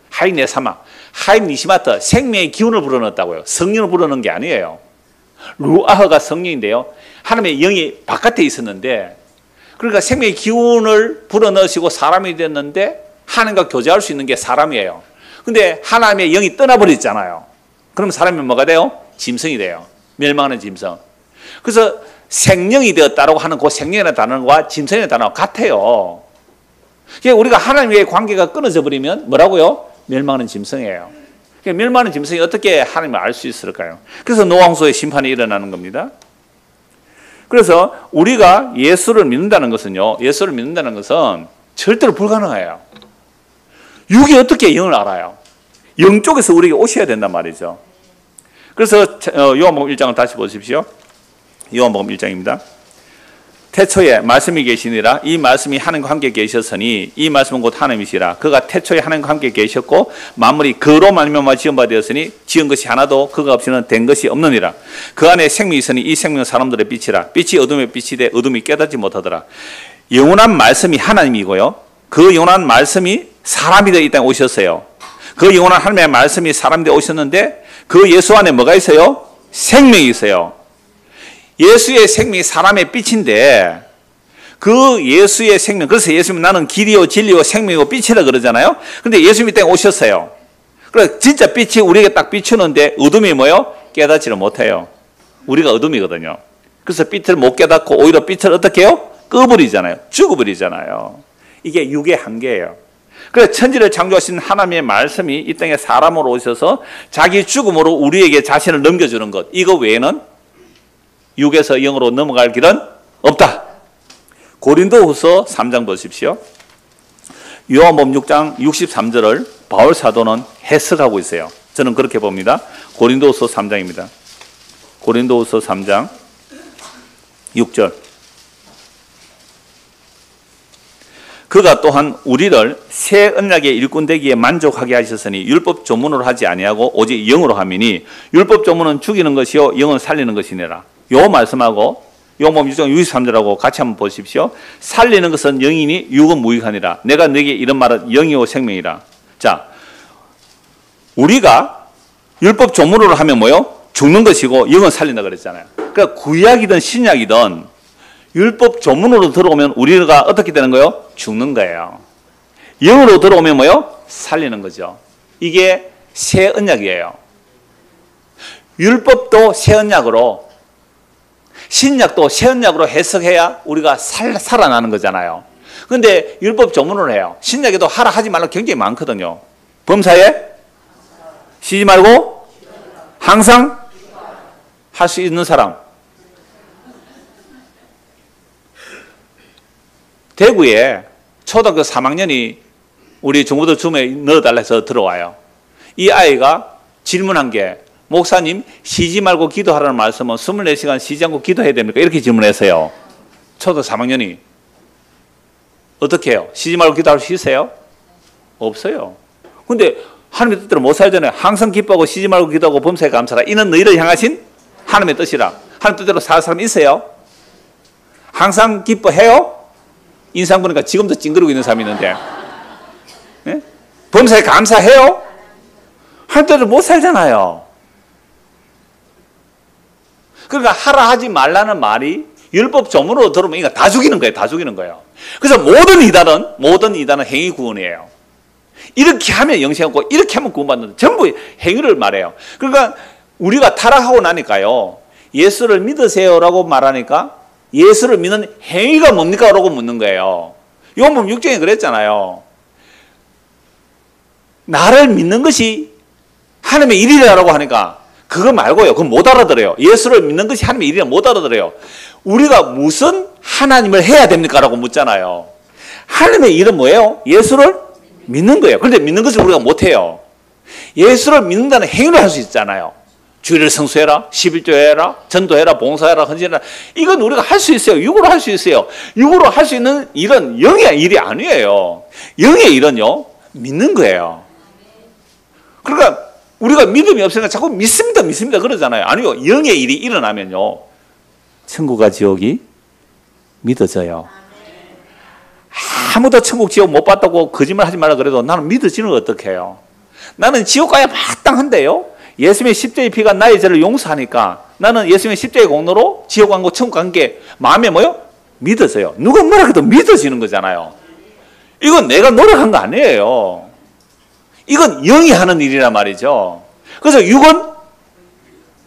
하임 네사마, 하임 니시마트, 생명의 기운을 불어넣었다고요. 성령을 불어넣은 게 아니에요. 루아흐가 성령인데요. 하나님의 영이 바깥에 있었는데 그러니까 생명의 기운을 불어넣으시고 사람이 됐는데 하나님과 교제할 수 있는 게 사람이에요. 근데 하나님의 영이 떠나버렸잖아요. 그럼 사람이 뭐가 돼요? 짐승이 돼요. 멸망하는 짐승. 그래서 생명이 되었다라고 하는 그 생명이라는 단어와 짐승이라는 단어가 같아요. 그러니까 우리가 하나님과의 관계가 끊어져 버리면 뭐라고요? 멸망하는 짐승이에요. 그러니까 멸망하는 짐승이 어떻게 하나님을 알 수 있을까요? 그래서 노왕소의 심판이 일어나는 겁니다. 그래서 우리가 예수를 믿는다는 것은요, 예수를 믿는다는 것은 절대로 불가능해요. 육이 어떻게 영을 알아요? 영 쪽에서 우리에게 오셔야 된단 말이죠. 그래서 요한복음 1장을 다시 보십시오. 요한복음 1장입니다. 태초에 말씀이 계시니라. 이 말씀이 하나님과 함께 계셨으니 이 말씀은 곧 하나님이시라. 그가 태초에 하나님과 함께 계셨고 만물이 그로 말미암아 지은 바 되었으니 지은 것이 하나도 그가 없이는 된 것이 없느니라. 그 안에 생명이 있으니 이 생명은 사람들의 빛이라. 빛이 어둠의 빛이 돼 어둠이 깨닫지 못하더라. 영원한 말씀이 하나님이고요, 그 영원한 말씀이 사람이 되어 이 땅에 오셨어요. 그 영원한 하나님의 말씀이 사람이 되어 오셨는데 그 예수 안에 뭐가 있어요? 생명이 있어요. 예수의 생명이 사람의 빛인데 그 예수의 생명, 그래서 예수님은 나는 길이요 진리요 생명이고 빛이라 그러잖아요. 그런데 예수님이 땅에 오셨어요. 그래서 진짜 빛이 우리에게 딱 비추는데 어둠이 뭐예요? 깨닫지를 못해요. 우리가 어둠이거든요. 그래서 빛을 못 깨닫고 오히려 빛을 어떻게 해요? 꺼버리잖아요. 죽어버리잖아요. 이게 육의 한계예요. 그래서 천지를 창조하신 하나님의 말씀이 이 땅에 사람으로 오셔서 자기 죽음으로 우리에게 자신을 넘겨주는 것, 이거 외에는 육에서 영으로 넘어갈 길은 없다. 고린도후서 3장 보십시오. 요한복음 6장 63절을 바울 사도는 해석하고 있어요. 저는 그렇게 봅니다. 고린도후서 3장입니다. 고린도후서 3장 6절. 그가 또한 우리를 새 언약의 일꾼 되기에 만족하게 하셨으니 율법 조문으로 하지 아니하고 오직 영으로 함이니 율법 조문은 죽이는 것이요 영은 살리는 것이니라. 요 말씀하고 요한복음 6장 63절하고 같이 한번 보십시오. 살리는 것은 영이니 육은 무익하니라. 내가 너에게 이런 말은 영이요 생명이라. 자, 우리가 율법 조문으로 하면 뭐요? 죽는 것이고 영은 살린다 그랬잖아요. 그러니까 구약이든 신약이든 율법 조문으로 들어오면 우리가 어떻게 되는 거예요? 죽는 거예요. 영으로 들어오면 뭐예요? 살리는 거죠. 이게 새 언약이에요. 율법도 새 언약으로, 신약도 새 언약으로 해석해야 우리가 살아나는 거잖아요. 그런데 율법 조문으로 해요. 신약에도 하라 하지 말라 굉장히 많거든요. 범사에 쉬지 말고 항상 할 수 있는 사람. 대구에 초등학교 3학년이 우리 중고등 줌에 넣어달라 해서 들어와요. 이 아이가 질문한 게, 목사님 쉬지 말고 기도하라는 말씀은 24시간 쉬지 않고 기도해야 됩니까? 이렇게 질문했어요. 초등학교 3학년이. 어떻게 해요? 쉬지 말고 기도하러 쉬세요? 없어요. 근데 하나님의 뜻대로 못 살잖아요. 항상 기뻐하고 쉬지 말고 기도하고 범사에 감사라. 이는 너희를 향하신 하나님의 뜻이라. 하나님 뜻대로 살 사람 있어요? 항상 기뻐해요? 인상 보니까 지금도 찡그리고 있는 사람이 있는데, 네? 범사에 감사해요? 하나님 뜻대로 못 살잖아요. 그러니까 하라 하지 말라는 말이 율법 조문으로 들어오면 이거 다 죽이는 거예요. 다 죽이는 거예요. 그래서 모든 이단은 행위 구원이에요. 이렇게 하면 영생하고 이렇게 하면 구원받는다. 전부 행위를 말해요. 그러니까 우리가 타락하고 나니까요, 예수를 믿으세요라고 말하니까 예수를 믿는 행위가 뭡니까? 라고 묻는 거예요. 요한복음 6장에 그랬잖아요. 나를 믿는 것이 하나님의 일이라고 하니까 그거 말고요. 그건 못 알아들어요. 예수를 믿는 것이 하나님의 일이라 못 알아들어요. 우리가 무슨 하나님을 해야 됩니까? 라고 묻잖아요. 하나님의 일은 뭐예요? 예수를 믿는 거예요. 그런데 믿는 것을 우리가 못해요. 예수를 믿는다는 행위를 할 수 있잖아요. 주일을 성수해라, 11조 해라, 전도해라, 봉사해라, 헌신해라. 이건 우리가 할 수 있어요. 육으로 할 수 있어요. 육으로 할 수 있는 일은 영의 일이 아니에요. 영의 일은요, 믿는 거예요. 그러니까 우리가 믿음이 없으니까 자꾸 믿습니다 그러잖아요. 아니요, 영의 일이 일어나면요, 천국과 지옥이 믿어져요. 아무도 천국 지옥 못 봤다고 거짓말 하지 말라 그래도 나는 믿어지는 거 어떻게 해요? 나는 지옥 가야 마땅한데요. 예수님의 십자의 피가 나의 죄를 용서하니까 나는 예수님의 십자의 공로로 지옥 간 거 천국 간 게 마음에 뭐요? 믿어져요. 누가 뭐라 해도 믿어지는 거잖아요. 이건 내가 노력한 거 아니에요. 이건 영이 하는 일이란 말이죠. 그래서 육은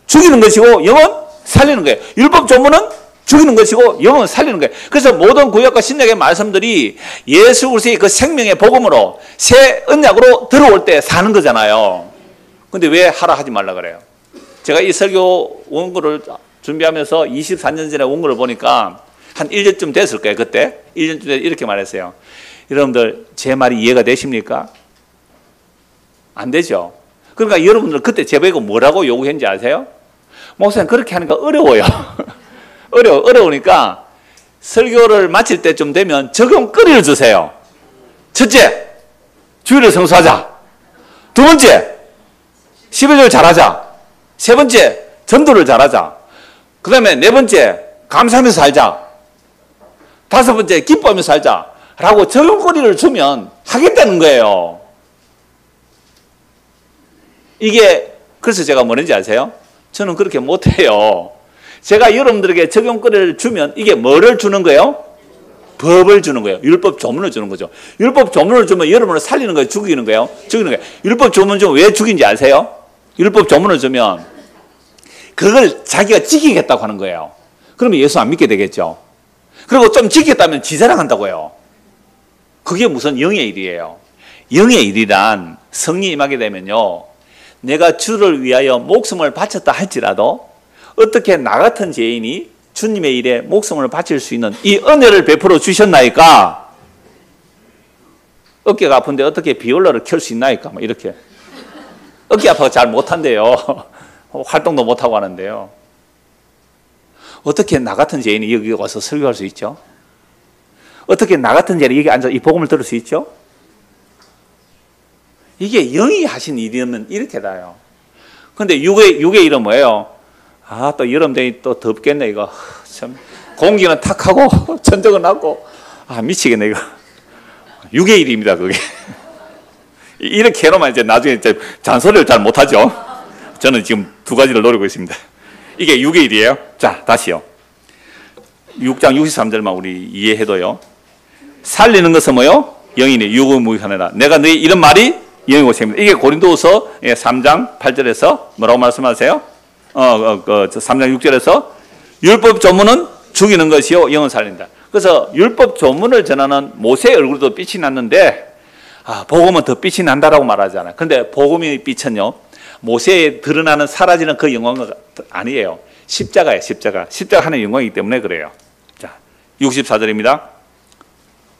죽이는 것이고 영은 살리는 거예요. 율법 조문은 죽이는 것이고 영은 살리는 거예요. 그래서 모든 구약과 신약의 말씀들이 예수 그리스도의 그 생명의 복음으로 새 언약으로 들어올 때 사는 거잖아요. 근데 왜 하라 하지 말라 그래요? 제가 이 설교 원고를 준비하면서 24년 전에 원고를 보니까 한 1년쯤 됐을 거예요. 그때 1년쯤 돼서 이렇게 말했어요. 여러분들 제 말이 이해가 되십니까? 안 되죠. 그러니까 여러분들 그때 제보고 뭐라고 요구했는지 아세요? 목사님 그렇게 하니까 어려워요. 어려우니까 설교를 마칠 때쯤 되면 적용거리를 주세요. 첫째, 주일을 성수하자. 두 번째, 12절 잘하자. 세 번째, 전도를 잘하자. 그 다음에 네 번째, 감사하면서 살자. 다섯 번째, 기뻐하면서 살자. 라고 적용거리를 주면 하겠다는 거예요. 이게 그래서 제가 뭐랬는지 아세요? 저는 그렇게 못해요. 제가 여러분들에게 적용거리를 주면 이게 뭐를 주는 거예요? 법을 주는 거예요. 율법 조문을 주는 거죠. 율법 조문을 주면 여러분을 살리는 거예요? 죽이는 거예요? 죽이는 거예요. 율법 조문 주면 왜 죽인지 아세요? 율법 조문을 주면 그걸 자기가 지키겠다고 하는 거예요. 그러면 예수 안 믿게 되겠죠. 그리고 좀 지켰다면 지자랑한다고요. 그게 무슨 영의 일이에요. 영의 일이란 성령이 임하게 되면요, 내가 주를 위하여 목숨을 바쳤다 할지라도 어떻게 나 같은 죄인이 주님의 일에 목숨을 바칠 수 있는 이 은혜를 베풀어 주셨나이까? 어깨가 아픈데 어떻게 비올라를 켤 수 있나이까? 뭐 이렇게. 어깨 아파서 잘 못한대요. 활동도 못하고 하는데요. 어떻게 나 같은 죄인이 여기 와서 설교할 수 있죠? 어떻게 나 같은 죄인이 여기 앉아서 이 복음을 들을 수 있죠? 이게 영이 하신 일이면 이렇게 다요. 근데 육의 일은 뭐예요? 아, 또 여름 되니 또 덥겠네, 이거. 참. 공기는 탁하고, 천적은 낮고. 아, 미치겠네, 이거. 육의 일입니다, 그게. 이렇게 해놓으면 이제 나중에 이제 잔소리를 잘 못하죠. 저는 지금 두 가지를 노리고 있습니다. 이게 육의 일이에요. 자, 다시요. 6장 63절만 우리 이해해도요. 살리는 것은 뭐요? 영이니 육의 무익하느라. 내가 너희 이런 말이 영이고 셈입니다. 이게 고린도후서 3장 8절에서 뭐라고 말씀하세요? 3장 6절에서 율법 조문은 죽이는 것이요 영은 살린다. 그래서 율법 조문을 전하는 모세의 얼굴도 빛이 났는데 복음은 더 빛이 난다라고 말하잖아요. 근데 복음의 빛은요, 모세에 드러나는 사라지는 그 영광은 아니에요. 십자가예요. 십자가 하나의 영광이기 때문에 그래요. 자, 64절입니다.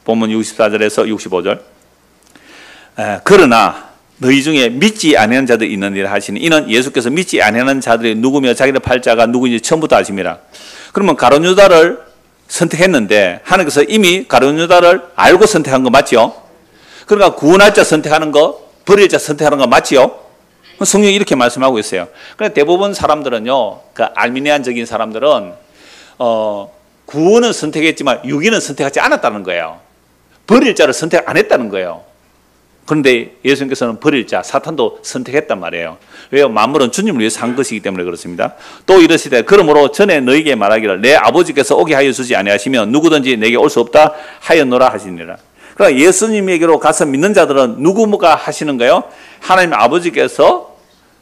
본문 64절에서 65절. 그러나 너희 중에 믿지 아니하는 자들이 있느니라 하시니 이는 예수께서 믿지 아니하는 자들이 누구며 자기의 팔자가 누구인지 처음부터 아심이라. 그러면 가룟 유다를 선택했는데 하나님께서 이미 가룟 유다를 알고 선택한 거 맞죠? 그러니까 구원할 자 선택하는 거, 버릴 자 선택하는 거 맞지요? 성경이 이렇게 말씀하고 있어요. 그런데 대부분 사람들은요, 그 알미니안적인 사람들은 구원은 선택했지만 유기는 선택하지 않았다는 거예요. 버릴 자를 선택 안 했다는 거예요. 그런데 예수님께서는 버릴 자, 사탄도 선택했단 말이에요. 왜요? 만물은 주님을 위해서 한 것이기 때문에 그렇습니다. 또 이르시되 그러므로 전에 너희에게 말하기를 내 아버지께서 오게 하여 주지 아니하시면 누구든지 내게 올 수 없다 하였노라 하시니라. 그러니까 예수님에게로 가서 믿는 자들은 누구가 하시는 거예요? 하나님 아버지께서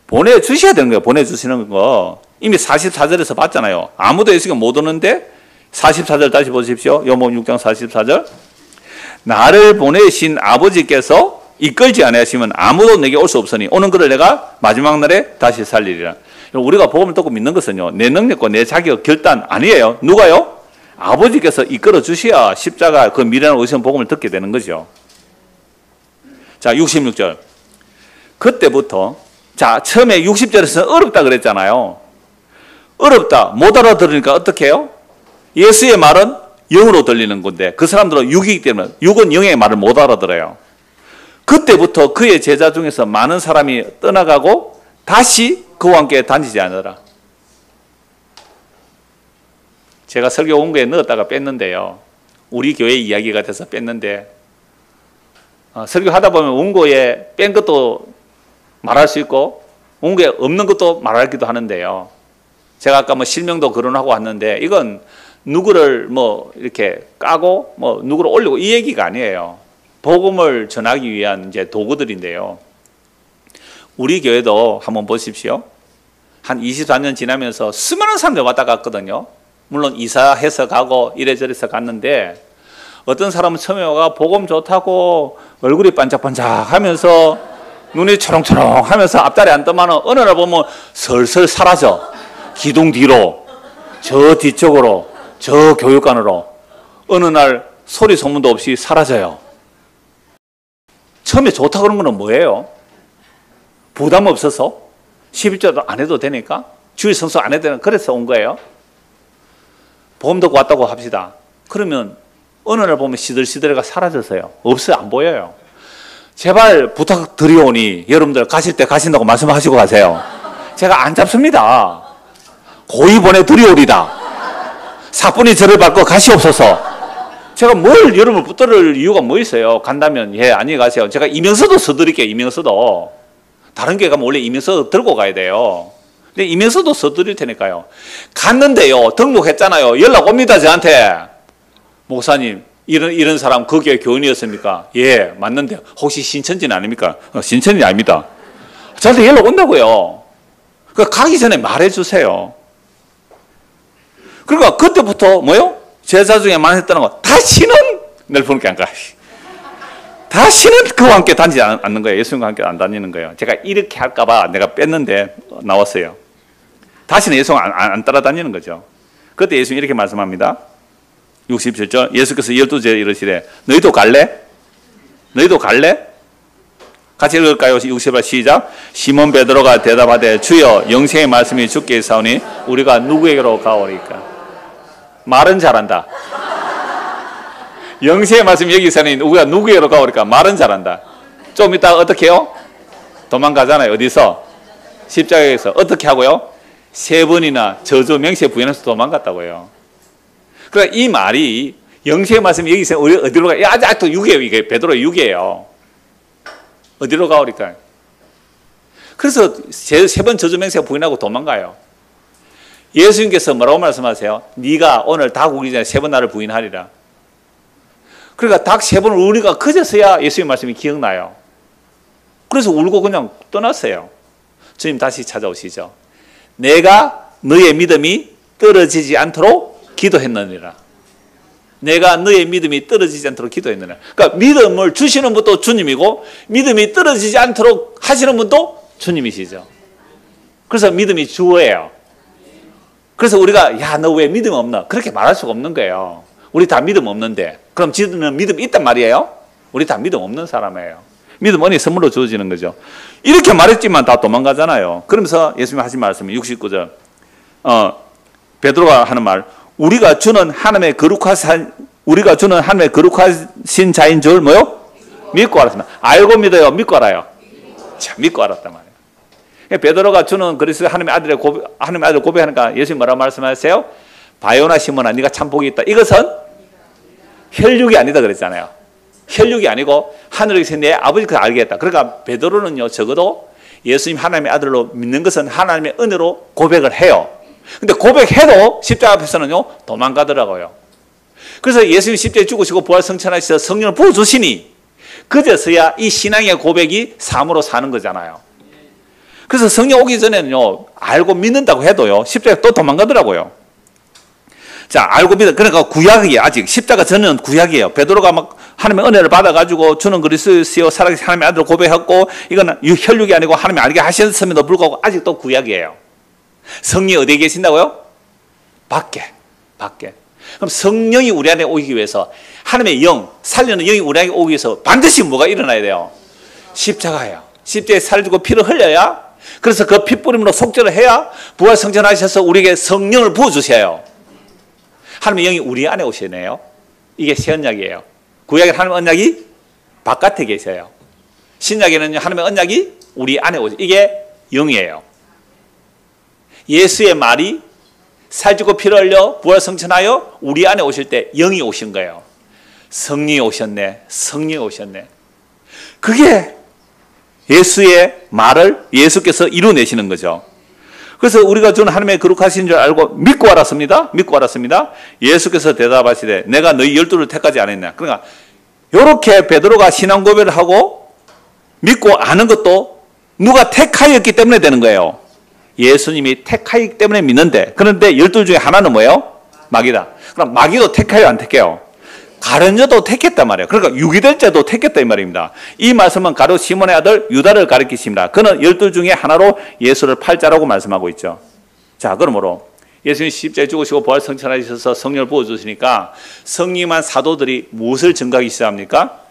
보내주셔야 되는 거예요. 보내주시는 거. 이미 44절에서 봤잖아요. 아무도 예수님께 못 오는데 44절 다시 보십시오. 요한복음 6장 44절. 나를 보내신 아버지께서 이끌지 아니하시면 아무도 내게 올 수 없으니 오는 그를 내가 마지막 날에 다시 살리리라. 우리가 복음을 듣고 믿는 것은요, 내 능력과 내 자격 결단 아니에요. 누가요? 아버지께서 이끌어 주셔야 십자가 그 미련한 의심 복음을 듣게 되는 거죠. 자, 66절. 그때부터 자, 처음에 60절에서는 어렵다 그랬잖아요. 어렵다, 못 알아들으니까 어떻게 해요? 예수의 말은 영으로 들리는 건데 그 사람들은 육이기 때문에 육은 영의 말을 못 알아들어요. 그때부터 그의 제자 중에서 많은 사람이 떠나가고 다시 그와 함께 다니지 않으라. 제가 설교 원고에 넣었다가 뺐는데요. 우리 교회 이야기가 돼서 뺐는데 설교하다 보면 원고에 뺀 것도 말할 수 있고 원고에 없는 것도 말하기도 하는데요. 제가 아까 뭐 실명도 거론하고 왔는데 이건 누구를 뭐 이렇게 까고 뭐 누구를 올리고 이 얘기가 아니에요. 복음을 전하기 위한 이제 도구들인데요. 우리 교회도 한번 보십시오. 한 24년 지나면서 수많은 사람들이 왔다 갔거든요. 물론 이사해서 가고 이래저래서 갔는데 어떤 사람은 처음에 와가 복음 좋다고 얼굴이 반짝반짝 하면서 눈이 초롱초롱 하면서 앞다리 앉더만은 어느 날 보면 슬슬 사라져. 기둥 뒤로, 저 뒤쪽으로, 저 교육관으로. 어느 날 소리 소문도 없이 사라져요. 처음에 좋다 그런 거는 뭐예요? 부담 없어서 11조도 안 해도 되니까 주일 성수 안 해도 되니까 그래서 온 거예요. 보험 듣고 왔다고 합시다. 그러면 어느 날 보면 시들시들해가 사라졌어요. 없어요. 안 보여요. 제발 부탁드리오니 여러분들 가실 때 가신다고 말씀하시고 가세요. 제가 안 잡습니다. 고이 보내드리오리다. 사뿐히 저를 밟고 가시옵소서. 제가 뭘 여러분을 붙들을 이유가 뭐 있어요? 간다면 예, 안녕히 가세요. 제가 이명서도 써드릴게요. 이명서도. 다른 게 가면 원래 이명서 들고 가야 돼요. 근데 이명서도 써드릴 테니까요. 갔는데요. 등록했잖아요. 연락 옵니다. 저한테. 목사님 이런 사람 그 교회 교인이었습니까? 예, 맞는데 혹시 신천지는 아닙니까? 신천지 아닙니다. 저한테 연락 온다고요. 그러니까 가기 전에 말해주세요. 그러니까 그때부터 뭐요? 제자 중에 말했다는 거 다시는 늘 보니까 안 가. 다시는 그와 함께 다니지 않는 거예요. 예수님과 함께 안 다니는 거예요. 제가 이렇게 할까봐 내가 뺐는데 나왔어요. 다시는 예수님 안 따라다니는 거죠. 그때 예수님 이렇게 말씀합니다. 67절 예수께서 12제에 이르시되 너희도 갈래? 너희도 갈래? 같이 읽을까요? 68 시작. 시몬 베드로가 대답하되 주여 영생의 말씀이 주께 있사오니 우리가 누구에게로 가오리까? 말은 잘한다. 영생의 말씀이 여기 있사오니 우리가 누구에게로 가오리까? 말은 잘한다. 좀 이따 어떻게 해요? 도망가잖아요. 어디서? 십자가에서. 어떻게 하고요? 3번이나 저주 맹세 부인해서 도망갔다고요. 그러니까 이 말이 영생의 말씀이 여기 있으면 어디로 가? 아직도 6이에요. 이게 베드로 6이에요. 어디로 가오리까? 그래서 3번 저주 맹세 부인하고 도망가요. 예수님께서 뭐라고 말씀하세요? 네가 오늘 닭 우기 전에 3번 나를 부인하리라. 그러니까 닭 3번을 우리가 그제서야 예수님 말씀이 기억나요. 그래서 울고 그냥 떠났어요. 주님 다시 찾아오시죠. 내가 너의 믿음이 떨어지지 않도록 기도했느니라. 내가 너의 믿음이 떨어지지 않도록 기도했느니라. 그러니까 믿음을 주시는 분도 주님이고 믿음이 떨어지지 않도록 하시는 분도 주님이시죠. 그래서 믿음이 주어예요. 그래서 우리가 야, 너 왜 믿음 없나? 그렇게 말할 수가 없는 거예요. 우리 다 믿음 없는데. 그럼 지는 믿음 있단 말이에요? 우리 다 믿음 없는 사람이에요. 믿음 은혜 선물로 주어지는 거죠. 이렇게 말했지만 다 도망가잖아요. 그러면서 예수님이 하신 말씀이 69절 베드로가 하는 말 우리가 주는 하나님의 거룩하신 자인 줄 뭐요? 믿고 알았습니다. 알고 믿어요? 믿고 알아요? 자, 믿고 알았단 말이에요. 베드로가 주는 그리스도의 하나님의 아들 고백하니까 예수님 뭐라고 말씀하세요? 바요나 시몬아 네가 참 복이 있다. 이것은 혈육이 아니다 그랬잖아요. 혈육이 아니고 하늘에 계신 내 아버지께서 알겠다. 그러니까 베드로는요 적어도 예수님 하나님의 아들로 믿는 것은 하나님의 은혜로 고백을 해요. 근데 고백해도 십자가 앞에서는요 도망가더라고요. 그래서 예수님 십자가에 죽으시고 부활 성천하셔서 성령을 부어주시니 그제서야 이 신앙의 고백이 삶으로 사는 거잖아요. 그래서 성령 오기 전에는요 알고 믿는다고 해도요 십자가에 또 도망가더라고요. 자, 알고 믿어. 그러니까 구약이에요. 아직 십자가 전은 구약이에요. 베드로가 막 하나님의 은혜를 받아가지고 주는 그리스도시요 살아계신 하나님의 아들을 고백했고 이건 혈육이 아니고 하나님이 알게 하셨음에도 불구하고 아직도 구약이에요. 성령이 어디에 계신다고요? 밖에. 그럼 성령이 우리 안에 오기 위해서 하나님의 영, 살리는 영이 우리 안에 오기 위해서 반드시 뭐가 일어나야 돼요? 십자가예요. 십자가에 살주고 피를 흘려야 그래서 그 핏부림으로 속죄를 해야 부활 성천하셔서 우리에게 성령을 부어주셔요. 하나님의 영이 우리 안에 오시네요. 이게 새 언약이에요. 구약에 하나님의 언약이 바깥에 계셔요. 신약에는 하나님의 언약이 우리 안에 오죠. 이게 영이에요. 예수의 말이 살주고 피를 흘려 부활 성천하여 우리 안에 오실 때 영이 오신 거예요. 성령이 오셨네. 성령이 오셨네. 그게 예수의 말을 예수께서 이루어내시는 거죠. 그래서 우리가 주는 하나님의 거룩하신 줄 알고 믿고 알았습니다. 믿고 알았습니다. 예수께서 대답하시되 내가 너희 12를 택하지 않았냐. 그러니까 이렇게 베드로가 신앙 고백을 하고 믿고 아는 것도 누가 택하였기 때문에 되는 거예요. 예수님이 택하였기 때문에 믿는데 그런데 12 중에 하나는 뭐예요? 마귀다. 그럼 마귀도 택해요 안 택해요? 가룟 자도 택했단 말이에요. 그러니까 육이 될 자도 택했다 이 말입니다. 이 말씀은 가룟 시몬의 아들 유다를 가리키십니다. 그는 12 중에 하나로 예수를 팔 자라고 말씀하고 있죠. 자, 그러므로 예수님 십자가에 죽으시고 부활 성천하셔서 성령을 부어주시니까 성령한 사도들이 무엇을 증거하기 시작합니까?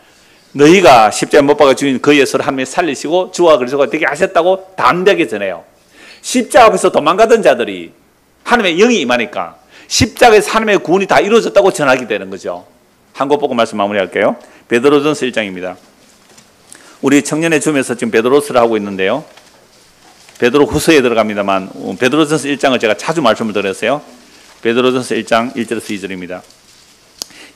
너희가 십자가에 못 박아 주신 그 예수를 하나님이 살리시고 주와 그리스도가 되게 하셨다고 담대하게 전해요. 십자가 앞에서 도망가던 자들이 하나님의 영이 임하니까 십자가에서 하나님의 구원이 다 이루어졌다고 전하게 되는 거죠. 한 것 보고 말씀 마무리할게요. 베드로전서 1장입니다. 우리 청년의 줌에서 지금 베드로서를 하고 있는데요. 베드로 후서에 들어갑니다만 베드로전서 1장을 제가 자주 말씀을 드렸어요. 베드로전서 1장 1절에서 2절입니다.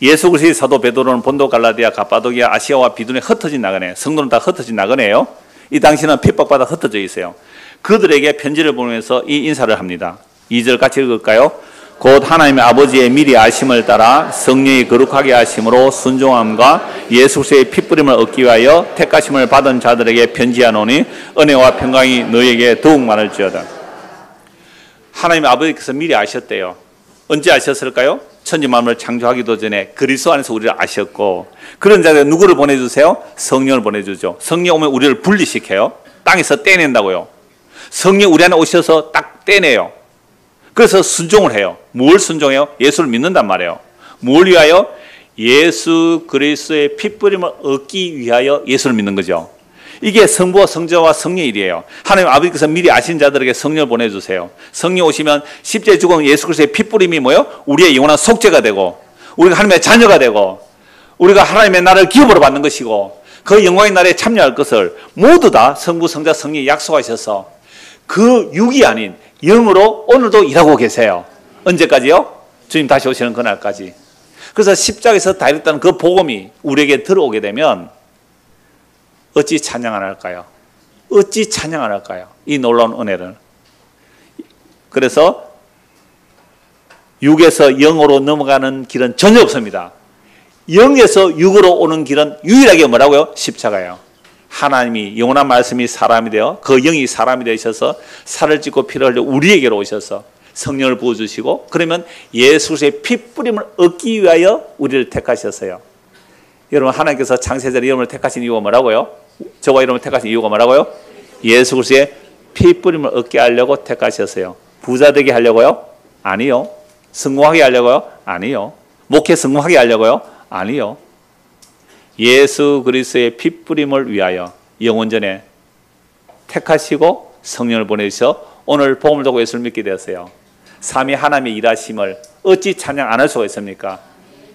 예수 그리스도의 사도 베드로는 본도 갈라디아 갑바도기아 아시아와 비두니에 흩어진 나그네, 성도는 다 흩어진 나그네예요. 이 당시는 핍박받아 흩어져 있어요. 그들에게 편지를 보내면서 이 인사를 합니다. 2절 같이 읽을까요? 곧 하나님의 아버지의 미리 아심을 따라 성령이 거룩하게 하심으로 순종함과 예수 그리스도의 핏부림을 얻기 위하여 택하심을 받은 자들에게 편지하노니 은혜와 평강이 너희에게 더욱 많을지어다. 하나님의 아버지께서 미리 아셨대요. 언제 아셨을까요? 천지 만물을 창조하기도 전에 그리스도 안에서 우리를 아셨고, 그런 자들에 누구를 보내주세요? 성령을 보내주죠. 성령 오면 우리를 분리시켜요. 땅에서 떼낸다고요. 성령 우리 안에 오셔서 딱 떼내요. 그래서 순종을 해요. 뭘 순종해요? 예수를 믿는단 말이에요. 뭘 위하여? 예수 그리스도의 핏부림을 얻기 위하여 예수를 믿는 거죠. 이게 성부와 성자와 성령의 일이에요. 하나님 아버지께서 미리 아신 자들에게 성령을 보내주세요. 성령 오시면 십자가에 죽은 예수 그리스도의 핏부림이 뭐예요? 우리의 영원한 속죄가 되고, 우리가 하나님의 자녀가 되고, 우리가 하나님의 나라를 기업으로 받는 것이고, 그 영광의 나라에 참여할 것을 모두 다 성부, 성자, 성령이 약속하셔서 그 육이 아닌 영으로 오늘도 일하고 계세요. 언제까지요? 주님 다시 오시는 그날까지. 그래서 십자가에서 다했다는 그 복음이 우리에게 들어오게 되면 어찌 찬양 안 할까요? 어찌 찬양 안 할까요? 이 놀라운 은혜를. 그래서 육에서 영으로 넘어가는 길은 전혀 없습니다. 영에서 육으로 오는 길은 유일하게 뭐라고요? 십자가예요. 하나님이 영원한 말씀이 사람이 되어 그 영이 사람이 되셔서 살을 찢고 피를 흘려 우리에게로 오셔서 성령을 부어주시고, 그러면 예수 그리스도의 핏부림을 얻기 위하여 우리를 택하셨어요. 여러분, 하나님께서 창세자의 이름을 택하신 이유가 뭐라고요? 저와 이름을 택하신 이유가 뭐라고요? 예수 그리스도의 핏부림을 얻게 하려고 택하셨어요. 부자 되게 하려고요? 아니요. 성공하게 하려고요? 아니요. 목회 성공하게 하려고요? 아니요. 예수 그리스도의 핏부림을 위하여 영원전에 택하시고 성령을 보내주셔서 오늘 복음을 듣고 예수를 믿게 되었어요. 삼위 하나님의 일하심을 어찌 찬양 안 할 수가 있습니까?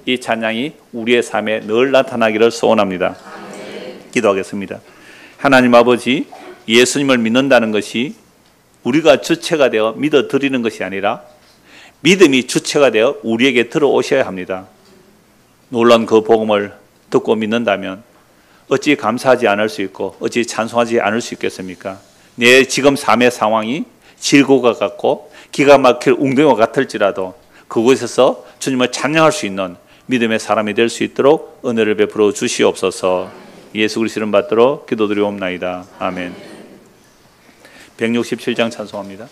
이 찬양이 우리의 삶에 늘 나타나기를 소원합니다. 기도하겠습니다. 하나님 아버지, 예수님을 믿는다는 것이 우리가 주체가 되어 믿어드리는 것이 아니라 믿음이 주체가 되어 우리에게 들어오셔야 합니다. 놀라운 그 복음을 듣고 믿는다면 어찌 감사하지 않을 수 있고 어찌 찬송하지 않을 수 있겠습니까? 내 지금 삶의 상황이 질고가 같고 기가 막힐 웅덩이와 같을지라도 그곳에서 주님을 찬양할 수 있는 믿음의 사람이 될 수 있도록 은혜를 베풀어 주시옵소서. 예수 그리스도 이름 받들어 기도드리옵나이다. 아멘. 167장 찬송합니다.